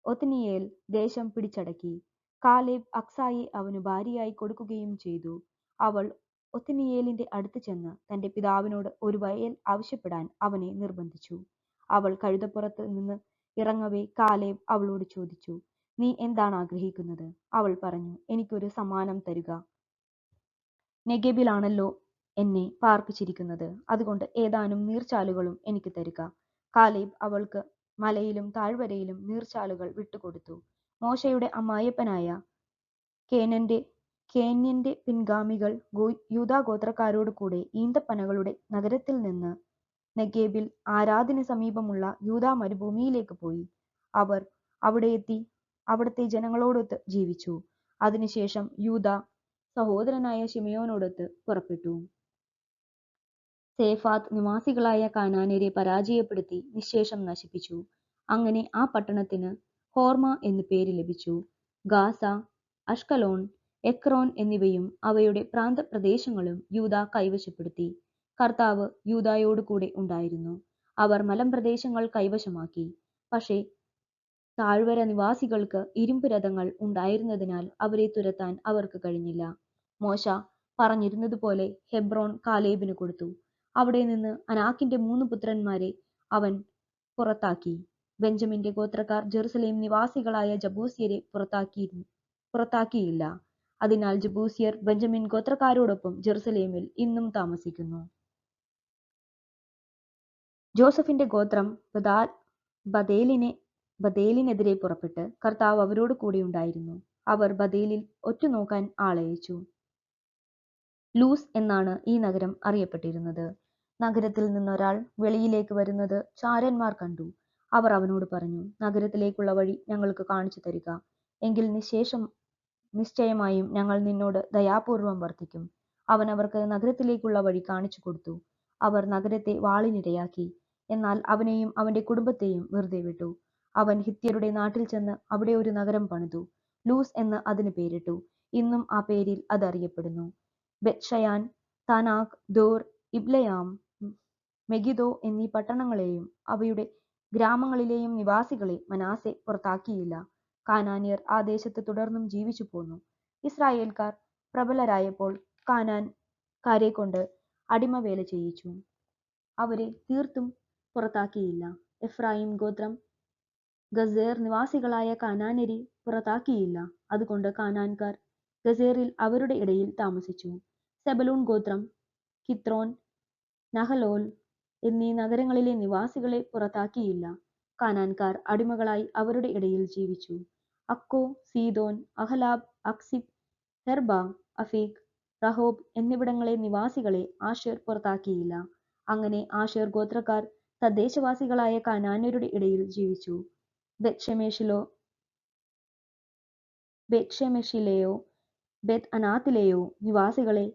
ഒത്നിയേൽ ദേശം പിടിച്ചടക്കി. കാലേബ് അക്സായെ അവനു ഭാര്യയായി കൊടുക്കുകയും ചെയ്തു. അവൾ ഒത്നിയേലിന്റെ അടുത്ത് ചെന്ന് തന്റെ പിതാവിനോട് ഒരു വയൽ ആവശ്യപ്പെടാൻ അവനെ നിർബന്ധിച്ചു. അവൾ കഴുതപ്പുറത്ത് നിന്ന് ഇറങ്ങവേ കാലേബ് അവളോട് ചോദിച്ചു, നീ എന്താണ് ആഗ്രഹിക്കുന്നത്? അവൾ പറഞ്ഞു, എനിക്കൊരു സമ്മാനം തരുക. നെഗെബിലാണല്ലോ എന്നെ പാർപ്പിച്ചിരിക്കുന്നത്. അതുകൊണ്ട് ഏതാനും നീർച്ചാലുകളും എനിക്ക് തരുക. കാലേബ് അവൾക്ക് മലയിലും താഴ്വരയിലും നീർച്ചാലുകൾ വിട്ടുകൊടുത്തു. മോശയുടെ അമ്മായപ്പനായ കേന്യന്റെ പിൻഗാമികൾ യൂദാ ഗോത്രക്കാരോട് കൂടെ ഈന്തപ്പനകളുടെ നഗരത്തിൽ നിന്ന് നെഗേബിൽ ആരാദിന് സമീപമുള്ള യൂദാ മരുഭൂമിയിലേക്ക് പോയി. അവർ അവിടെ എത്തി അവിടുത്തെ ജനങ്ങളോടൊത്ത് ജീവിച്ചു. അതിനുശേഷം യൂദാ സഹോദരനായ ശിമെയോനോടൊത്ത് പുറപ്പെട്ടു. സേഫാത്ത് നിവാസികളായ കാനാന്യരെ പരാജയപ്പെടുത്തി നിശ്ശേഷം നശിപ്പിച്ചു. അങ്ങനെ ആ പട്ടണത്തിന് ഹോർമ എന്നു പേര് ലഭിച്ചു. ഗാസ, അഷ്കലോൺ, എക്രോൻ എന്നിവയും അവയുടെ പ്രാന്തപ്രദേശങ്ങളും യൂദ കൈവശപ്പെടുത്തി. കർത്താവ് യൂദായോടു കൂടെ ഉണ്ടായിരുന്നു. അവർ മലമ്പ്രദേശങ്ങൾ കൈവശമാക്കി. പക്ഷേ താഴ്വര നിവാസികൾക്ക് ഇരുമ്പ് രഥങ്ങൾ ഉണ്ടായിരുന്നതിനാൽ അവരെ തുരത്താൻ അവർക്ക് കഴിഞ്ഞില്ല. മോശ പറഞ്ഞിരുന്നതുപോലെ ഹെബ്രോൻ കാലേബിന് കൊടുത്തു. അവിടെ നിന്ന് അനാക്കിന്റെ 3 പുത്രന്മാരെ അവൻ പുറത്താക്കി. ബെഞ്ചമിന്റെ ഗോത്രക്കാർ ജെറുസലേം നിവാസികളായ ജബൂസ്യരെ പുറത്താക്കിയില്ല. അതിനാൽ ജബൂസ്യർ ബെഞ്ചമിൻ ഗോത്രക്കാരോടൊപ്പം ജെറുസലേമിൽ ഇന്നും താമസിക്കുന്നു. ജോസഫിന്റെ ഗോത്രം ബഥേലിനെതിരെ പുറപ്പെട്ട് കർത്താവ് അവരോട് കൂടെ ഉണ്ടായിരുന്നു. അവർ ബഥേലിൽ ഒറ്റുനോക്കാൻ ആളയച്ചു. ലൂസ് എന്നാണ് ഈ നഗരം അറിയപ്പെട്ടിരുന്നത്. നഗരത്തിൽ നിന്നൊരാൾ വെളിയിലേക്ക് വരുന്നത് ചാരന്മാർ കണ്ടു. അവർ അവനോട് പറഞ്ഞു, നഗരത്തിലേക്കുള്ള വഴി ഞങ്ങൾക്ക് കാണിച്ചു തരിക. എങ്കിൽ നിശ്ചയമായും ഞങ്ങൾ നിന്നോട് ദയാപൂർവം വർത്തിക്കും. അവൻ അവർക്ക് നഗരത്തിലേക്കുള്ള വഴി കാണിച്ചു കൊടുത്തു. അവർ നഗരത്തെ വാളിനിരയാക്കി. എന്നാൽ അവനെയും അവന്റെ കുടുംബത്തെയും വെറുതെ വിട്ടു. അവൻ ഹിത്യരുടെ നാട്ടിൽ ചെന്ന് അവിടെ ഒരു നഗരം പണിതു. ലൂസ് എന്ന് അതിന് പേരിട്ടു. ഇന്നും ആ പേരിൽ അത് അറിയപ്പെടുന്നു. ബെത്ഷയാൻ, താനാക്, ദോർ, ഇബ്ലയാം, മെഗിദോ എന്നീ പട്ടണങ്ങളെയും അവയുടെ ഗ്രാമങ്ങളിലെയും നിവാസികളെ മനാസെ പുറത്താക്കിയില്ല. കാനാന്യർ ആ ദേശത്ത് തുടർന്നും ജീവിച്ചു പോന്നു. ഇസ്രായേൽക്കാർ പ്രബലരായപ്പോൾ കാനാൻകാരെക്കൊണ്ട് അടിമവേല ചെയ്യിച്ചു. അവരെ തീർത്തും പുറത്താക്കിയില്ല. എഫ്രായിം ഗോത്രം ഗസേർ നിവാസികളായ കാനാന്യരെ പുറത്താക്കിയില്ല. അതുകൊണ്ട് കാനാൻകാർ ഗസേറിൽ അവരുടെ ഇടയിൽ താമസിച്ചു. സെബലൂൺ ഗോത്രം കിത്രോൻ, നഹലോൽ എന്നീ നഗരങ്ങളിലെ നിവാസികളെ പുറത്താക്കിയില്ല. കാനാൻകാർ അടിമകളായി അവരുടെ ഇടയിൽ ജീവിച്ചു. അക്കോ, സീദോൻ, അഹലാബ്, അക്സിബ്, ഹെർബ, അഫീക്, റഹോബ് എന്നിവിടങ്ങളെ നിവാസികളെ ആശേർ പുറത്താക്കിയില്ല. അങ്ങനെ ആശേർ ഗോത്രക്കാർ തദ്ദേശവാസികളായ കാനാന്യരുടെ ഇടയിൽ ജീവിച്ചു. ബേത്ത്ഷെമെശിലെയോ ബെത്ത് അനാത്തിലെയോ നിവാസികളെ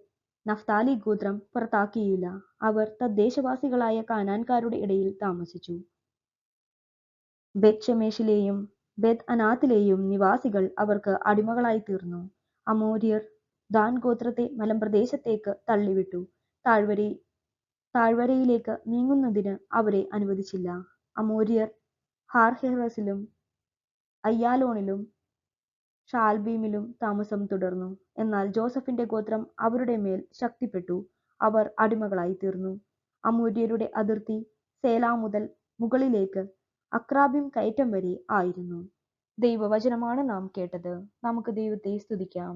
നഫ്താലി ഗോത്രം പുറത്താക്കിയില്ല. അവർ തദ്ദേശവാസികളായ കാനാൻകാരുടെ ഇടയിൽ താമസിച്ചു. ബെത്ത്ഷെമെശിലെയും ബെത്ത് അനാത്തിലെയും നിവാസികൾ അവർക്ക് അടിമകളായി തീർന്നു. അമോര്യർ ദാൻ ഗോത്രത്തെ മലമ്പ്രദേശത്തേക്ക് തള്ളിവിട്ടു. താഴ്വരയിലേക്ക് നീങ്ങുന്നതിന് അവരെ അനുവദിച്ചില്ല. അമോര്യർ ഹാർഹേറസിലും അയ്യാലോണിലും ഷാൽബീമിലും താമസം തുടർന്നു. എന്നാൽ ജോസഫിന്റെ ഗോത്രം അവരുടെ മേൽ ശക്തിപ്പെട്ടു. അവർ അടിമകളായി തീർന്നു. അമോര്യരുടെ അതിർത്തി സേല മുതൽ മുകളിലേക്ക് അക്രാബിം കയറ്റം വരെ ആയിരുന്നു. ദൈവവചനമാണ് നാം കേട്ടത്. നമുക്ക് ദൈവത്തെ സ്തുതിക്കാം.